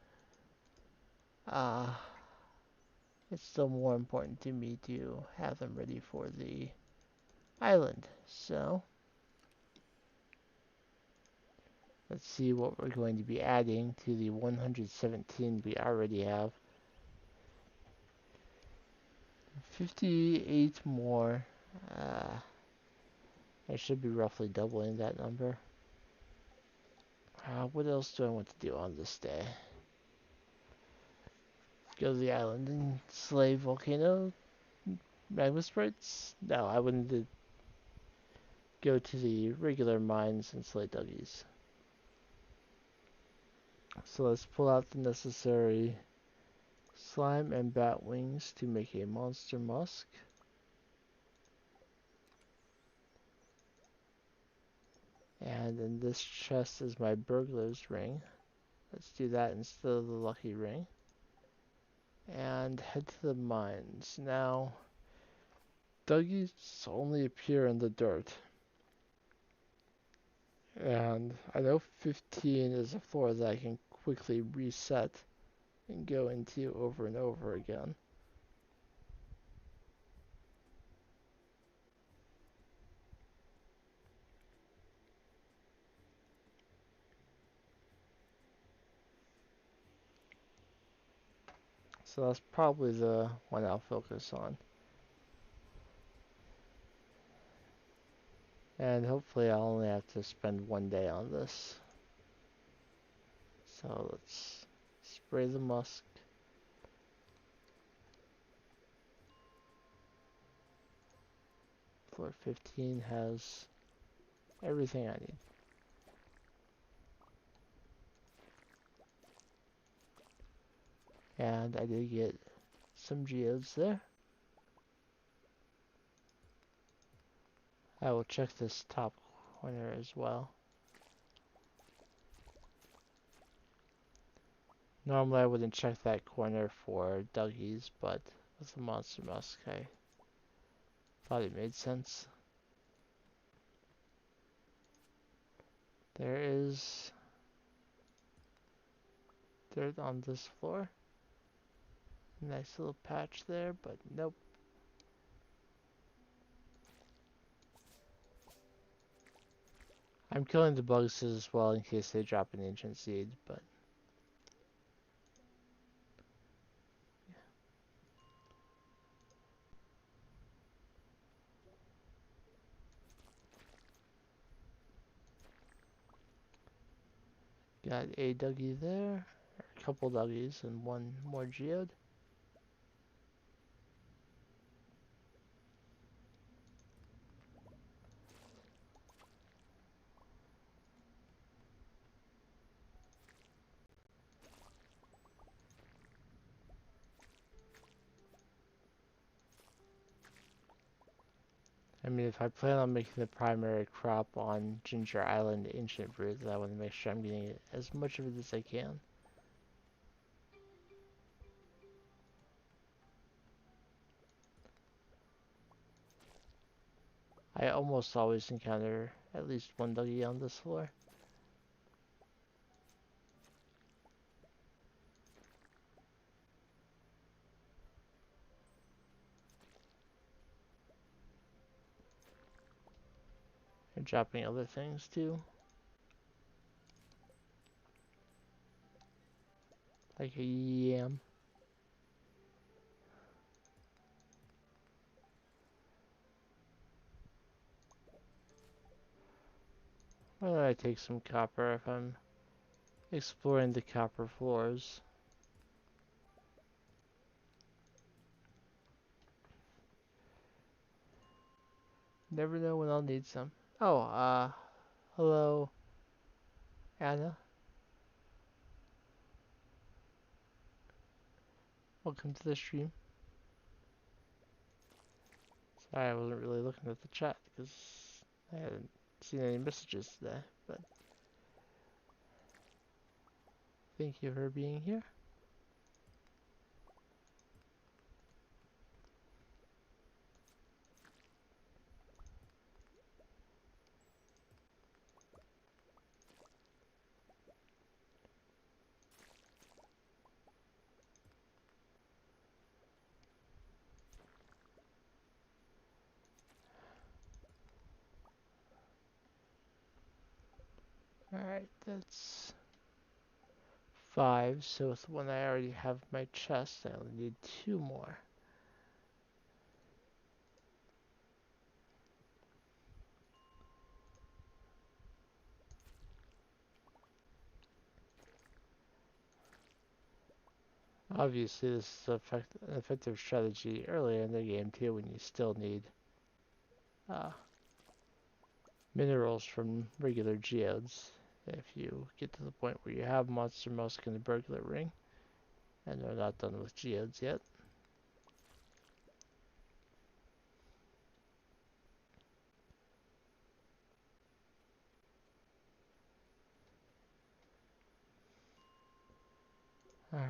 it's still more important to me to have them ready for the island. So, let's see what we're going to be adding to the 117 we already have. 58 more. I should be roughly doubling that number. What else do I want to do on this day? Go to the island and slay volcano magma sprites? No, I wouldn't go to the regular mines and slay duggies. So let's pull out the necessary slime and bat wings to make a monster musk. And in this chest is my burglar's ring. Let's do that instead of the lucky ring. And head to the mines. Now, duggies only appear in the dirt. And I know 15 is a floor that I can quickly reset and go into over and over again. So that's probably the one I'll focus on. And hopefully I'll only have to spend one day on this. So let's spray the musk. Floor 15 has everything I need. And I did get some geodes there. I will check this top corner as well. Normally I wouldn't check that corner for duggies, but with the monster musk I thought it made sense. There is dirt on this floor. Nice little patch there, but nope. I'm killing the bugs as well in case they drop an ancient seed, but got a duggy there, a couple duggies, and one more geode. I mean, if I plan on making the primary crop on Ginger Island ancient fruit, then I want to make sure I'm getting as much of it as I can. I almost always encounter at least one duggy on this floor. We're dropping other things too. Like a yam. Why don't I take some copper if I'm exploring the copper floors? Never know when I'll need some. Oh, hello, Anna. Welcome to the stream. Sorry, I wasn't really looking at the chat because I hadn't seen any messages today, but thank you for being here. Alright, that's 5, so with the one I already have in my chest, I only need 2 more. Obviously, this is an effective strategy earlier in the game too, when you still need uh, minerals from regular geodes. If you get to the point where you have Monster Musk in the burglar ring, and they're not done with geodes yet. Alright.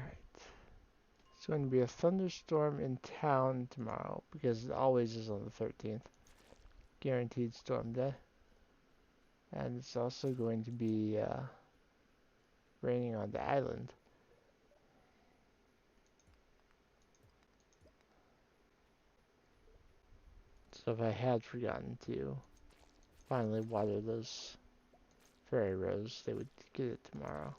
It's going to be a thunderstorm in town tomorrow, because it always is on the 13th. Guaranteed storm day. And it's also going to be raining on the island. So if I had forgotten to finally water those fairy rose, they would get it tomorrow.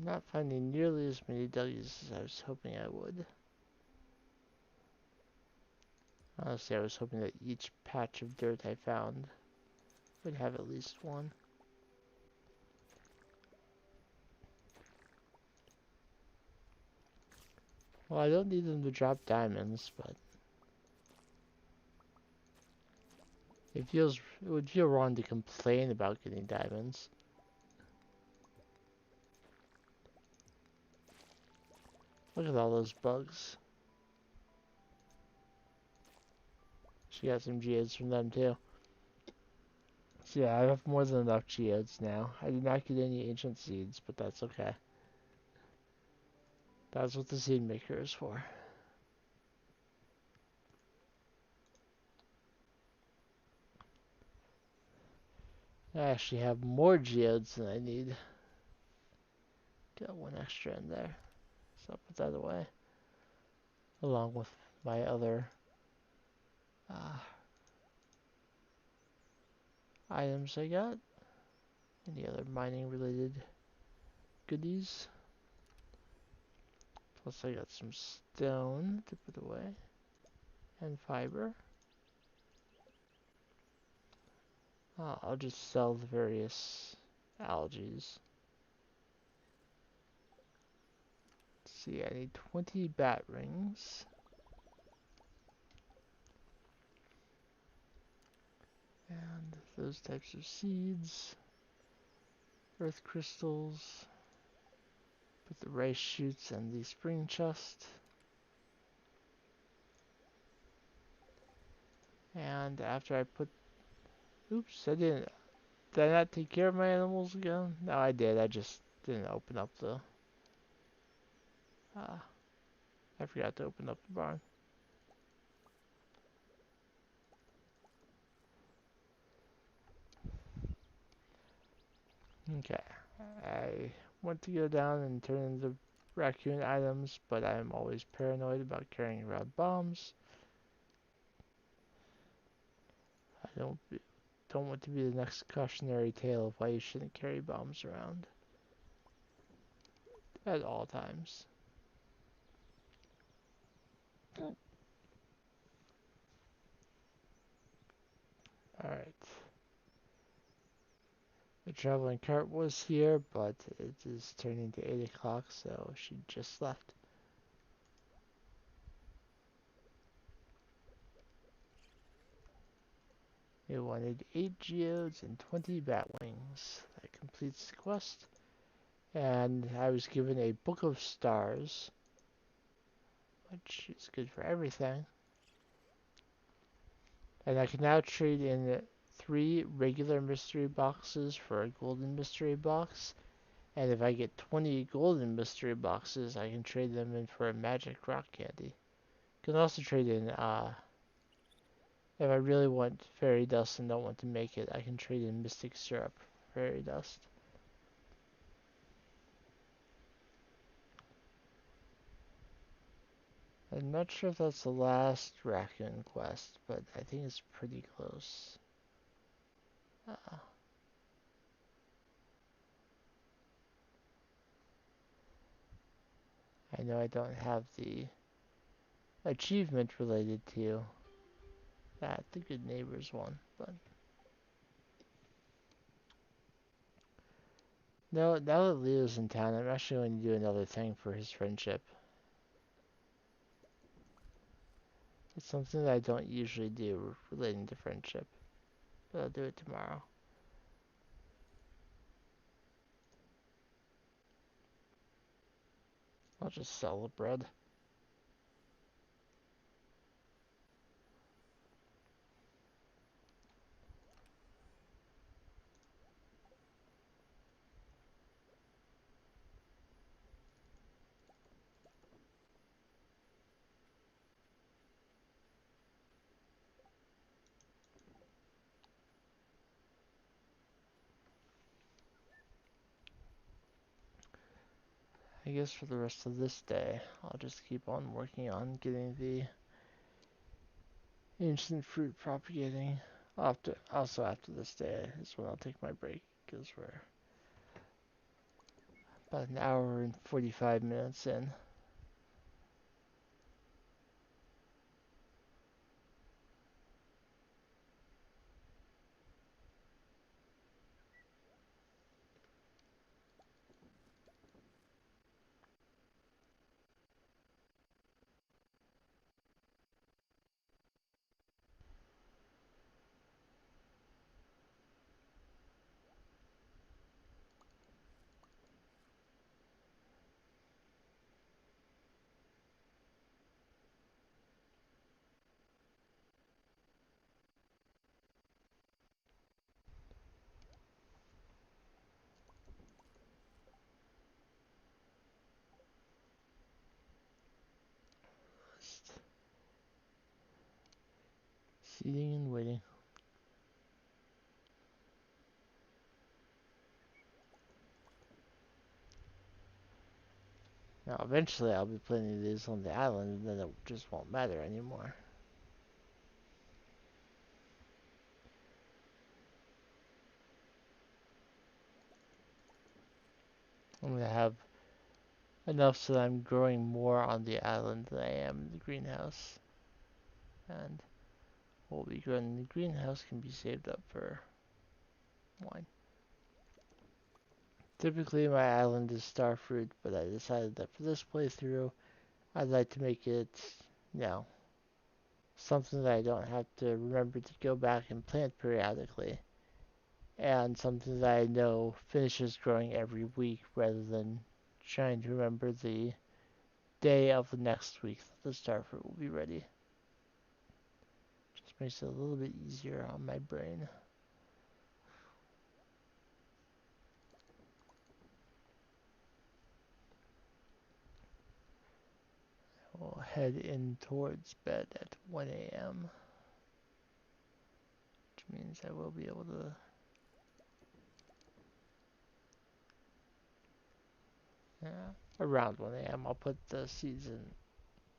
I'm not finding nearly as many W's as I was hoping I would. Honestly, I was hoping that each patch of dirt I found would have at least one. Well, I don't need them to drop diamonds, but it would feel wrong to complain about getting diamonds. Look at all those bugs. She got some geodes from them too. So yeah, I have more than enough geodes now. I did not get any ancient seeds, but that's okay. That's what the seed maker is for. I actually have more geodes than I need. Got one extra in there. So I'll put that away. Along with my other uh, items I got. Any other mining related goodies. Plus I got some stone to put away. And fiber. I'll just sell the various algaes. Let's see, I need 20 bat rings. And those types of seeds. Earth crystals. Put the rice shoots and the spring chest. And after I put... Oops, I didn't... Did I not take care of my animals again? No, I did. I just didn't open up the... I forgot to open up the barn. Okay. I want to go down and turn in the raccoon items, but I'm always paranoid about carrying around bombs. I don't want to be the next cautionary tale of why you shouldn't carry bombs around at all times. Alright. The traveling cart was here, but it is turning to 8 o'clock, so she just left. It wanted 8 geodes and 20 bat wings. That completes the quest. And I was given a book of stars, which is good for everything. And I can now trade in 3 regular mystery boxes for a golden mystery box. And if I get 20 golden mystery boxes, I can trade them in for a magic rock candy. Can also trade in, if I really want fairy dust and don't want to make it, I can trade in mystic syrup for fairy dust. I'm not sure if that's the last raccoon quest, but I think it's pretty close. I know I don't have the achievement related to that, the good neighbors one, but no, now that Leo's in town, I'm actually going to do another thing for his friendship. It's something that I don't usually do relating to friendship, but I'll do it tomorrow. I'll just sell the bread. I guess for the rest of this day, I'll just keep on working on getting the ancient fruit propagating. Also after this day is when I'll take my break, because we're about an hour and 45 minutes in. Just sitting and waiting. Now, eventually I'll be planting these on the island, and then it just won't matter anymore. I'm gonna have enough so that I'm growing more on the island than I am in the greenhouse. And what will be grown in the greenhouse can be saved up for wine. Typically my island is starfruit, but I decided that for this playthrough, I'd like to make it, you know, something that I don't have to remember to go back and plant periodically. And something that I know finishes growing every week rather than trying to remember the day of the next week that the starfruit will be ready. Just makes it a little bit easier on my brain. We'll head in towards bed at 1 a.m., which means I will be able to Yeah, around 1 a.m. I'll put the seeds in,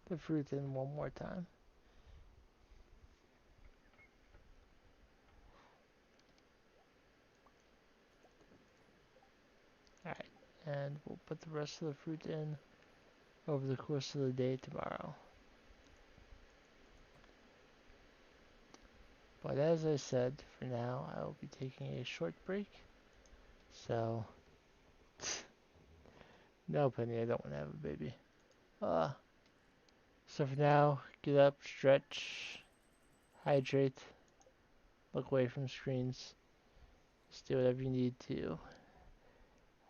the fruit in one more time. Alright, and we'll put the rest of the fruit in over the course of the day tomorrow. But as I said, for now, I will be taking a short break. So, no, Penny, I don't want to have a baby. So for now, get up, stretch, hydrate, look away from screens. Just do whatever you need to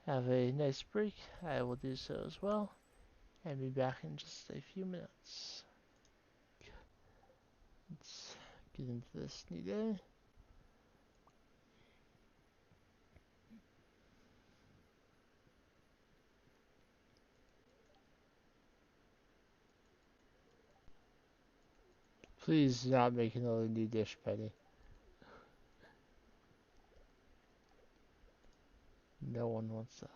have a nice break. I will do so as well, and be back in just a few minutes. Let's get into this new day. Please do not make another new dish, Penny. No one wants that.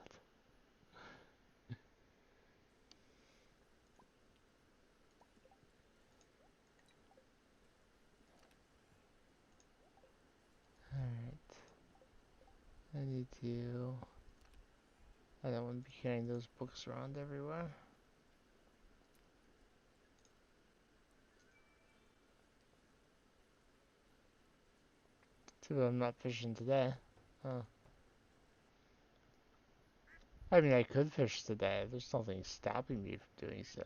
Alright. I need to... I don't want to be carrying those books around everywhere. Too bad I'm not fishing today. Huh. I mean, I could fish today. There's nothing stopping me from doing so.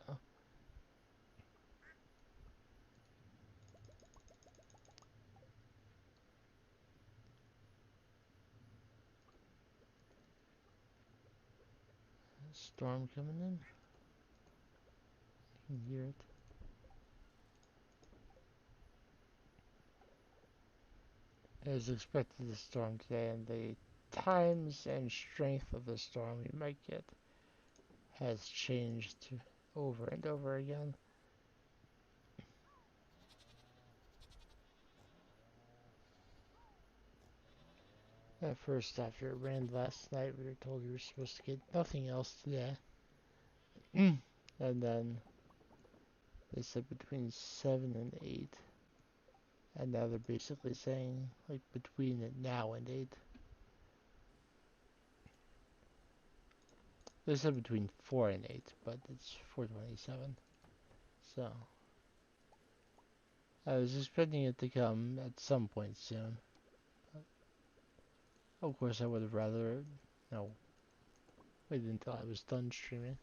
Storm coming in. I can hear it. It is expected to storm today, and the times and strength of the storm you might get has changed over and over again. At first, after it rained last night, we were told we were supposed to get nothing else today. And then they said between 7 and 8. And now they're basically saying, like, between now and 8. They said between 4 and 8, but it's 4:27. So, I was expecting it to come at some point soon. But of course, I would have rather, waited until I was done streaming.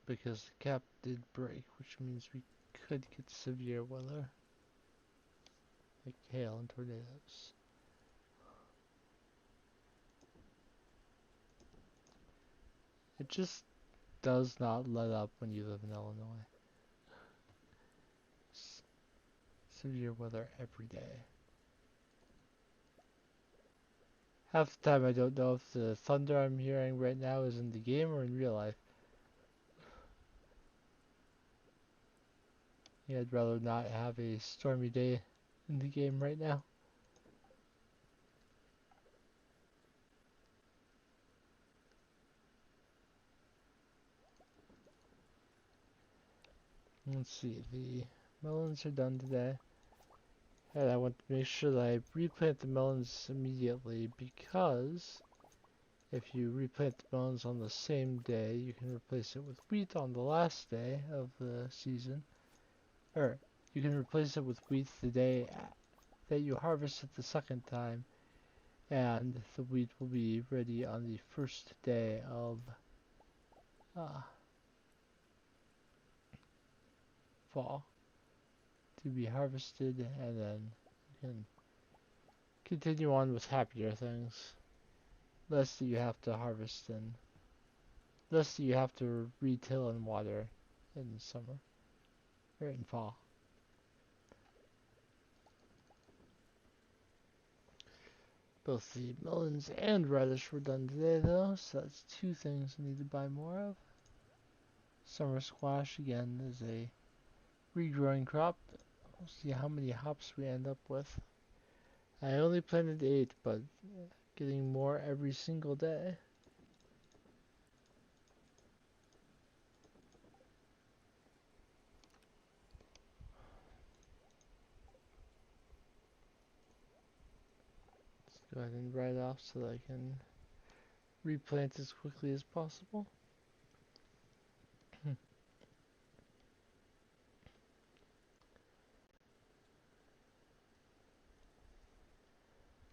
Because the cap did break, which means we could get severe weather. Like hail and tornadoes. It just does not let up when you live in Illinois. Severe weather every day. Half the time I don't know if the thunder I'm hearing right now is in the game or in real life. Yeah, I'd rather not have a stormy day in the game right now. Let's see, the melons are done today. And I want to make sure that I replant the melons immediately, because if you replant the melons on the same day, you can replace it with wheat on the last day of the season. Or, you can replace it with wheat the day that you harvest it the second time, and the wheat will be ready on the first day of fall to be harvested, and then you can continue on with happier things. Less that you have to harvest and less that you have to retail and water in summer or in fall. Both the melons and radish were done today though, so that's two things I need to buy more of. Summer squash again is a regrowing crop. We'll see how many hops we end up with. I only planted 8, but getting more every single day. Let's go ahead and write off so that I can replant as quickly as possible.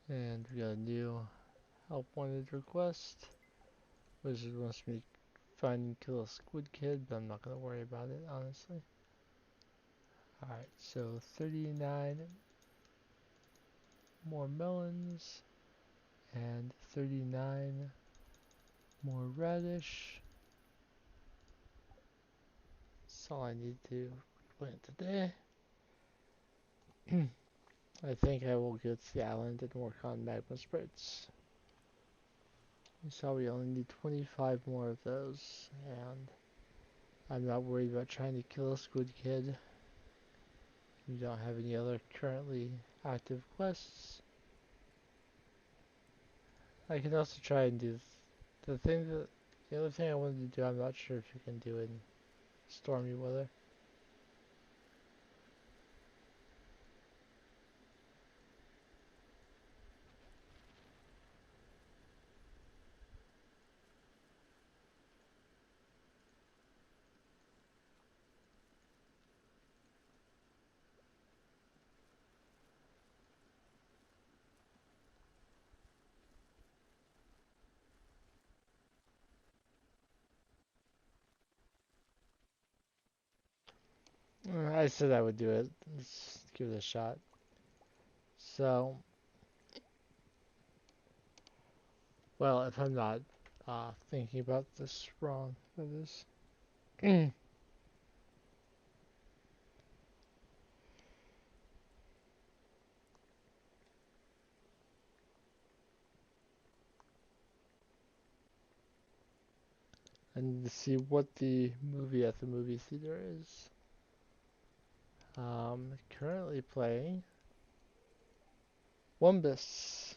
And we got a new help wanted request. Wizard wants me to find and kill a squid kid, but I'm not going to worry about it, honestly. Alright, so 39 more melons and 39 more radish. That's all I need to plant today. I think I will go to the island and work on magma sprites. You saw we only need 25 more of those, and I'm not worried about trying to kill a squid kid. We don't have any other currently active quests. I can also try and do the other thing I wanted to do, I'm not sure if you can do in stormy weather. I said I would do it. Let's give it a shot. So, well, if I'm not thinking about this wrong, that is. I need to see what the movie at the movie theater is. Currently playing Wumbus.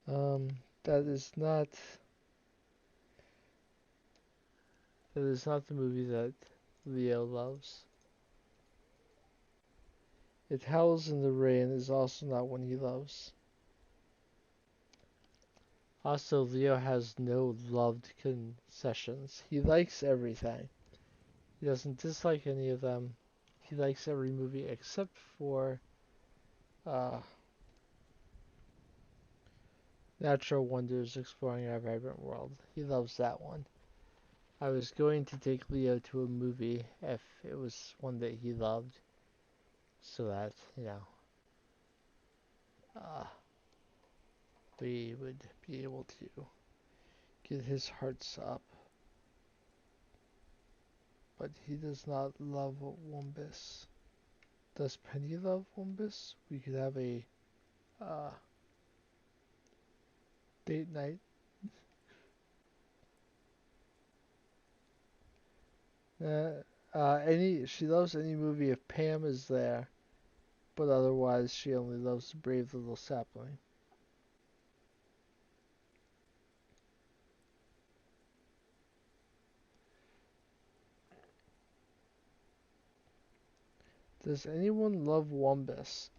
Um, that is not the movie that Leo loves. It Howls in the Rain is also not one he loves. Also, Leo has no loved concessions. He likes everything. He doesn't dislike any of them. He likes every movie except for uh, Natural Wonders Exploring Our Vibrant World. He loves that one. I was going to take Leo to a movie if it was one that he loved, so that, uh, we would be able to get his hearts up. But he does not love Wumbus. Does Penny love Wumbus? We could have a uh, date night. She loves any movie if Pam is there, but otherwise she only loves the Brave Little Sapling. Does anyone love Wumbus?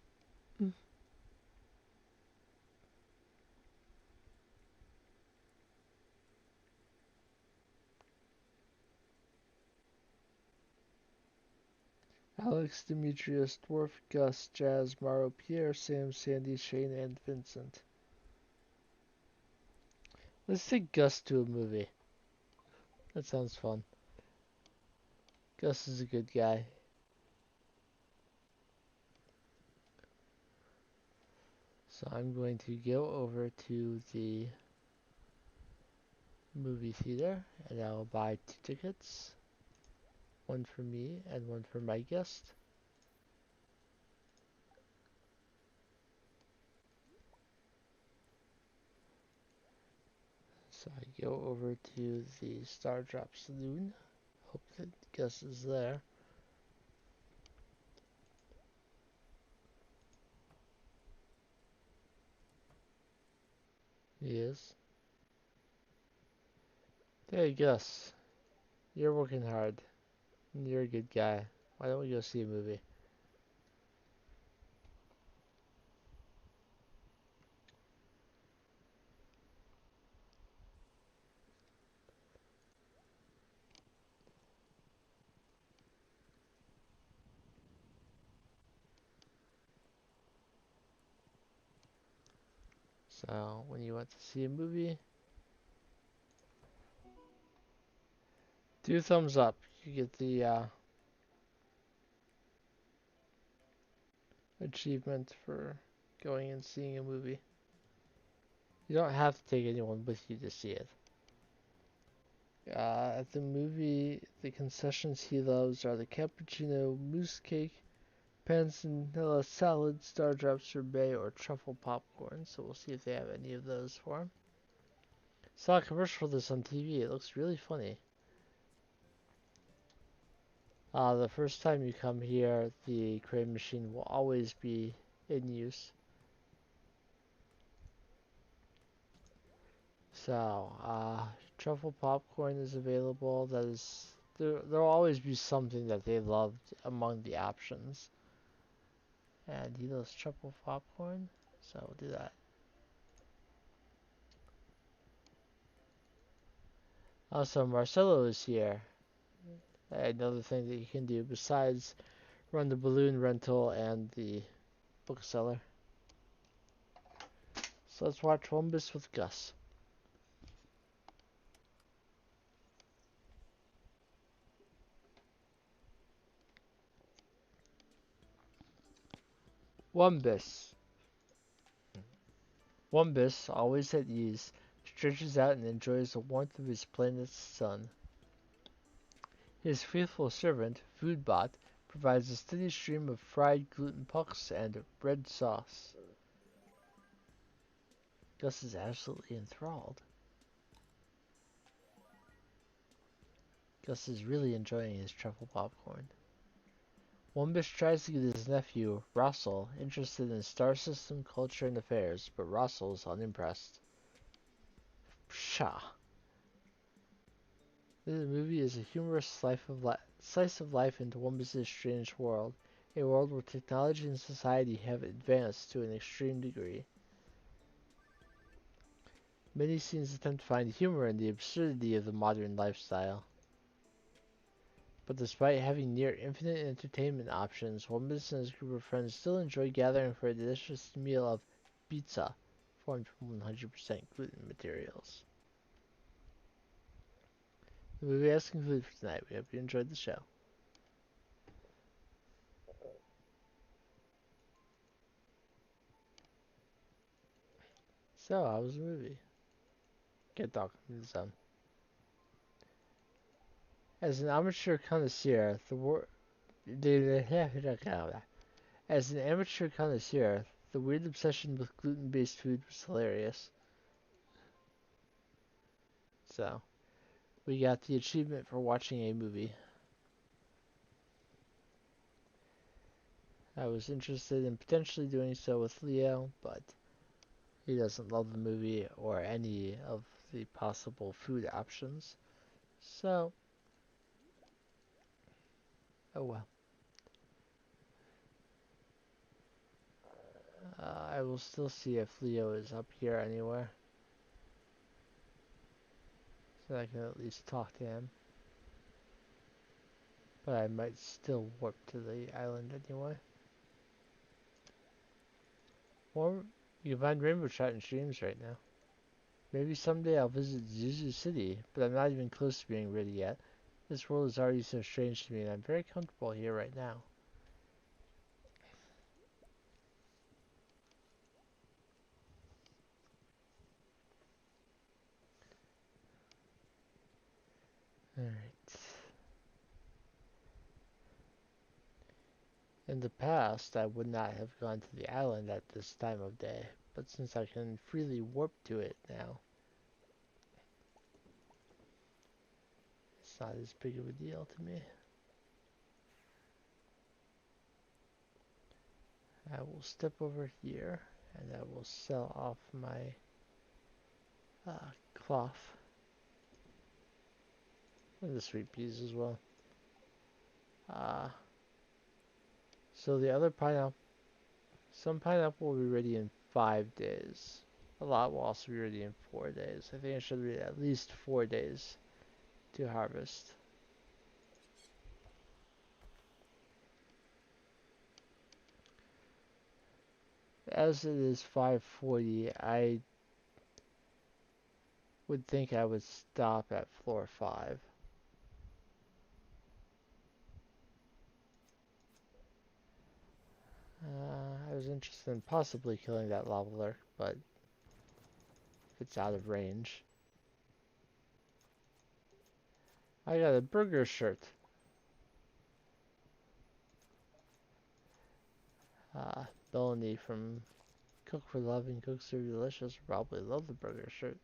Alex, Demetrius, Dwarf, Gus, Jazz, Mauro, Pierre, Sam, Sandy, Shane, and Vincent. Let's take Gus to a movie. That sounds fun. Gus is a good guy. So I'm going to go over to the movie theater and I'll buy 2 tickets. One for me and one for my guest. So I go over to the Star Drop Saloon Hope that Gus is there. He is. Hey Gus, you're working hard. You're a good guy. Why don't we go see a movie? So, when you want to see a movie, do thumbs up. You get the achievement for going and seeing a movie. You don't have to take anyone with you to see it. At the movie, the concessions he loves are the cappuccino, mousse cake, panzanilla salad, star drop sorbet, or truffle popcorn. So we'll see if they have any of those for him. Saw a commercial for this on TV. It looks really funny. The first time you come here, the crane machine will always be in use. So, truffle popcorn is available. There'll always be something that they loved among the options. And he loves truffle popcorn, so we'll do that. Also, Marcelo is here. Another thing that you can do besides run the balloon rental and the bookseller. So let's watch Columbus with Gus. Wumbus. Wumbus, always at ease, stretches out and enjoys the warmth of his planet's sun. His faithful servant, Foodbot, provides a steady stream of fried gluten pucks and red sauce. Gus is absolutely enthralled. Gus is really enjoying his truffle popcorn. Wumbus tries to get his nephew, Russell, interested in star system culture and affairs, but Russell is unimpressed. Pshaw. This movie is a humorous slice of life into Wumbus' strange world, a world where technology and society have advanced to an extreme degree. Many scenes attempt to find humor in the absurdity of the modern lifestyle. But despite having near infinite entertainment options, Wumbus and his group of friends still enjoy gathering for a delicious meal of pizza, formed from 100% gluten materials. The movie has concluded for tonight. We hope you enjoyed the show. So, how was the movie? Get talk. As an amateur connoisseur, as an amateur connoisseur, the weird obsession with gluten-based food was hilarious. So, we got the achievement for watching a movie. I was interested in potentially doing so with Leo, but he doesn't love the movie or any of the possible food options. So, oh well. I will still see if Leo is up here anywhere, so I can at least talk to him. But I might still warp to the island anyway. Or you can find Rainbow Trout in streams right now. Maybe someday I'll visit Zuzu City, but I'm not even close to being ready yet. This world is already so strange to me, and I'm very comfortable here right now. Alright. In the past, I would not have gone to the island at this time of day, but since I can freely warp to it now, it's not as big of a deal to me. I will step over here and I will sell off my cloth and the sweet peas as well. So the other pineapple, some pineapple will be ready in 5 days. A lot will also be ready in 4 days. I think it should be at least 4 days to harvest. As it is 5:40, I would think I would stop at floor 5. I was interested in possibly killing that lava lurk, but if it's out of range. I got a burger shirt. Melanie from Cook for Love and Cook Serve Delicious probably love the burger shirt.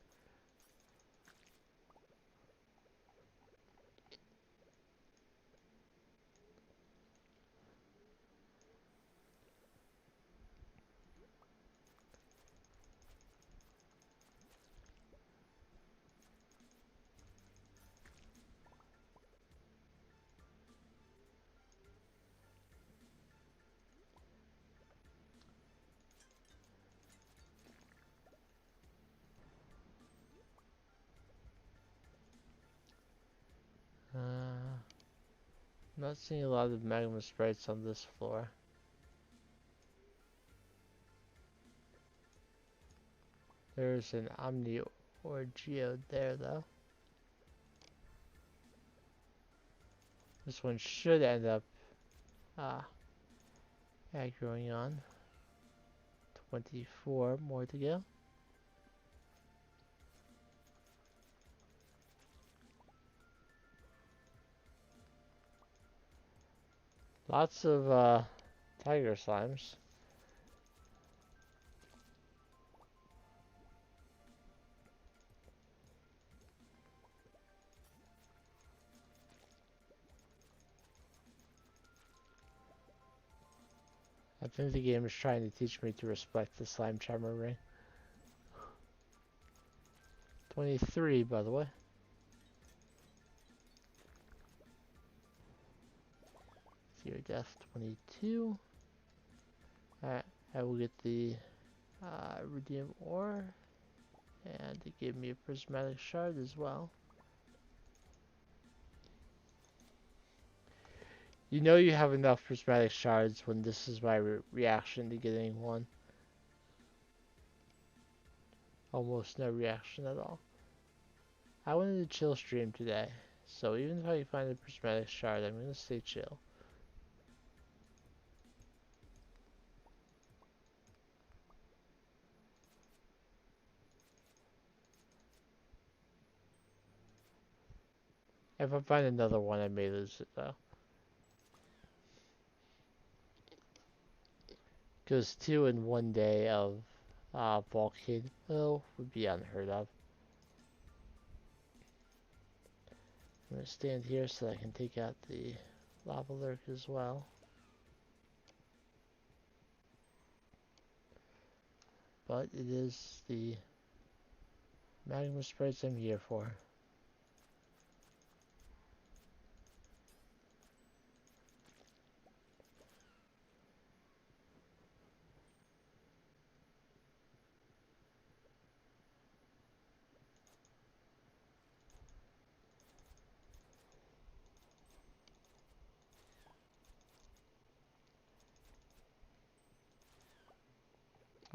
Not seeing a lot of magma sprites on this floor. There's an Omni or Geode there though. This one should end up aggroing on. 24 more to go. Lots of tiger slimes. I think the game is trying to teach me to respect the slime charmer ring. 23, by the way. Fear Death 22. Alright, I will get the Redeem Ore. And it gave me a Prismatic Shard as well. You know you have enough Prismatic Shards when this is my reaction to getting one. Almost no reaction at all. I wanted to chill stream today, so even if I find a Prismatic Shard, I'm gonna stay chill. If I find another one, I may lose it though. Because 2 in 1 day of volcano would be unheard of. I'm gonna stand here so I can take out the lava lurk as well. But it is the magma sprites I'm here for.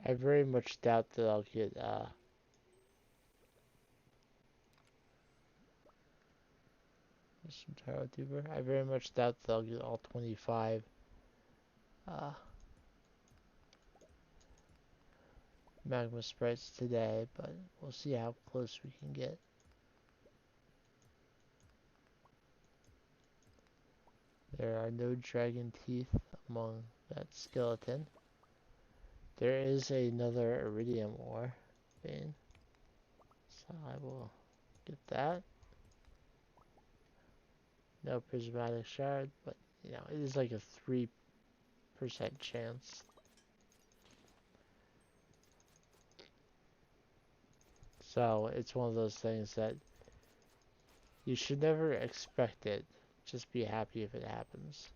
I very much doubt that I'll get some Taro Tuber. I very much doubt that I'll get all 25 magma sprites today, but we'll see how close we can get. There are no dragon teeth among that skeleton. There is another iridium ore vein, so I will get that. No prismatic shard, but you know, it is like a 3% chance. So it's one of those things that you should never expect it. Just be happy if it happens.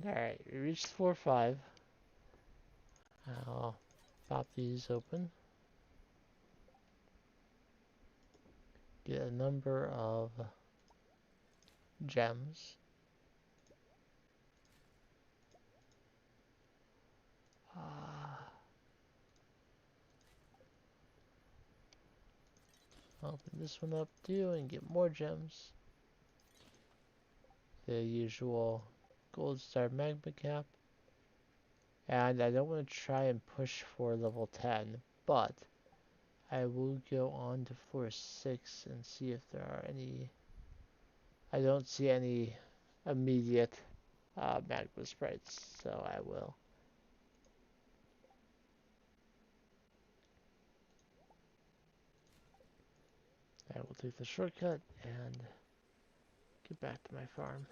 Alright, we reached floor 5. I'll pop these open. Get a number of gems. Open this one up too and get more gems. The usual gold star magma cap. And I don't want to try and push for level 10, but I will go on to floor 6 and see if there are any. I don't see any immediate magma sprites, so I will. I will take the shortcut and get back to my farm.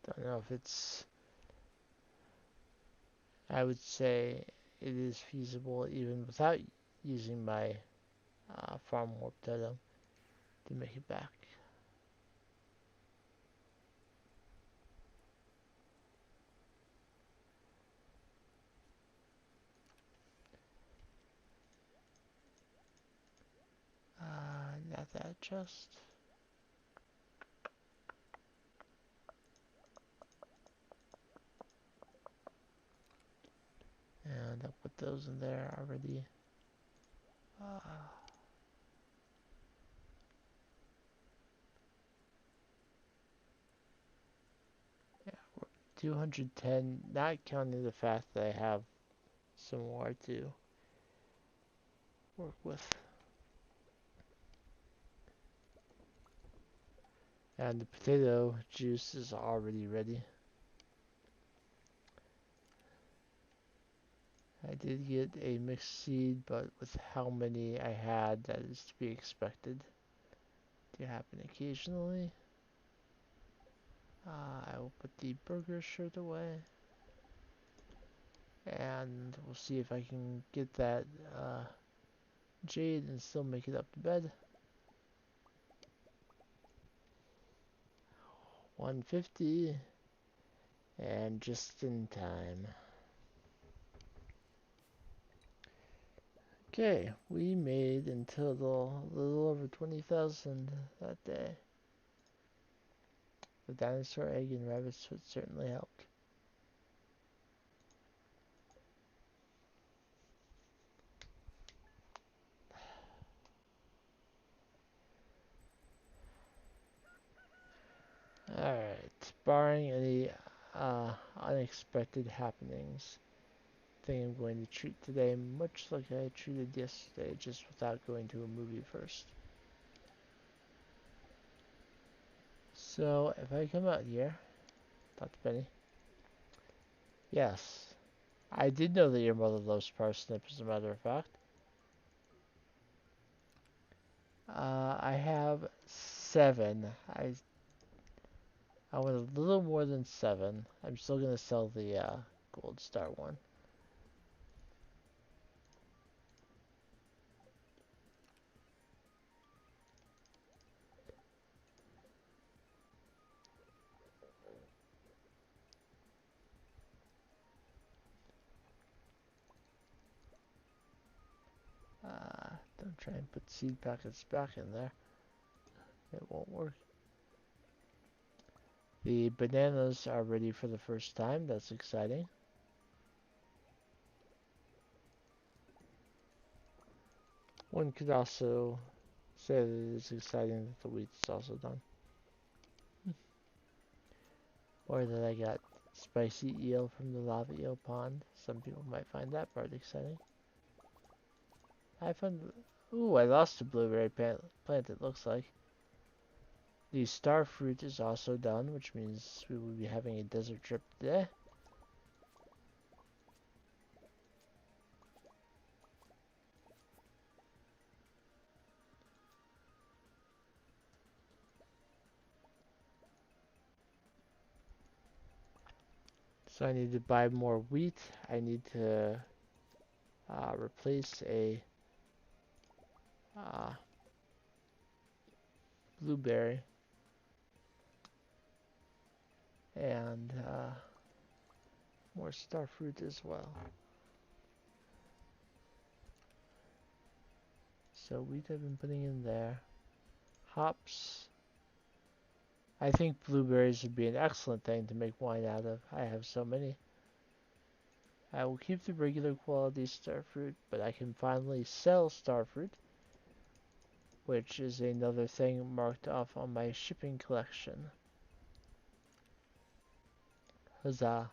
Don't know if it's. I would say it is feasible even without using my farm warp totem to make it back. Not that chest. And I'll put those in there already. Yeah, 210, not counting the fact that I have some more to work with. And the potato juice is already ready. I did get a mixed seed, but with how many I had, that is to be expected to happen occasionally. I will put the burger shirt away. And we'll see if I can get that jade and still make it up to bed. 150. And just in time. Okay, we made until a little over 20,000 that day. The dinosaur egg and rabbits would certainly helped. Alright, barring any unexpected happenings, I think I'm going to treat today much like I treated yesterday, just without going to a movie first. So, if I come out here, Dr. Benny. Yes, I did know that your mother loves parsnips, as a matter of fact. I have 7. I want a little more than 7. I'm still going to sell the gold star one. Don't try and put seed packets back in there. It won't work. The bananas are ready for the first time. That's exciting. One could also say that it's exciting that the wheat is also done. Or that I got spicy eel from the lava eel pond. Some people might find that part exciting. I found... Ooh, I lost a blueberry plant, it looks like. The star fruit is also done, which means we will be having a desert trip today. So I need to buy more wheat. I need to replace a uh, blueberry and more star fruit as well. So wheat I've been putting in there. Hops. I think blueberries would be an excellent thing to make wine out of. I have so many. I will keep the regular quality star fruit, but I can finally sell star fruit, which is another thing marked off on my shipping collection. Huzzah.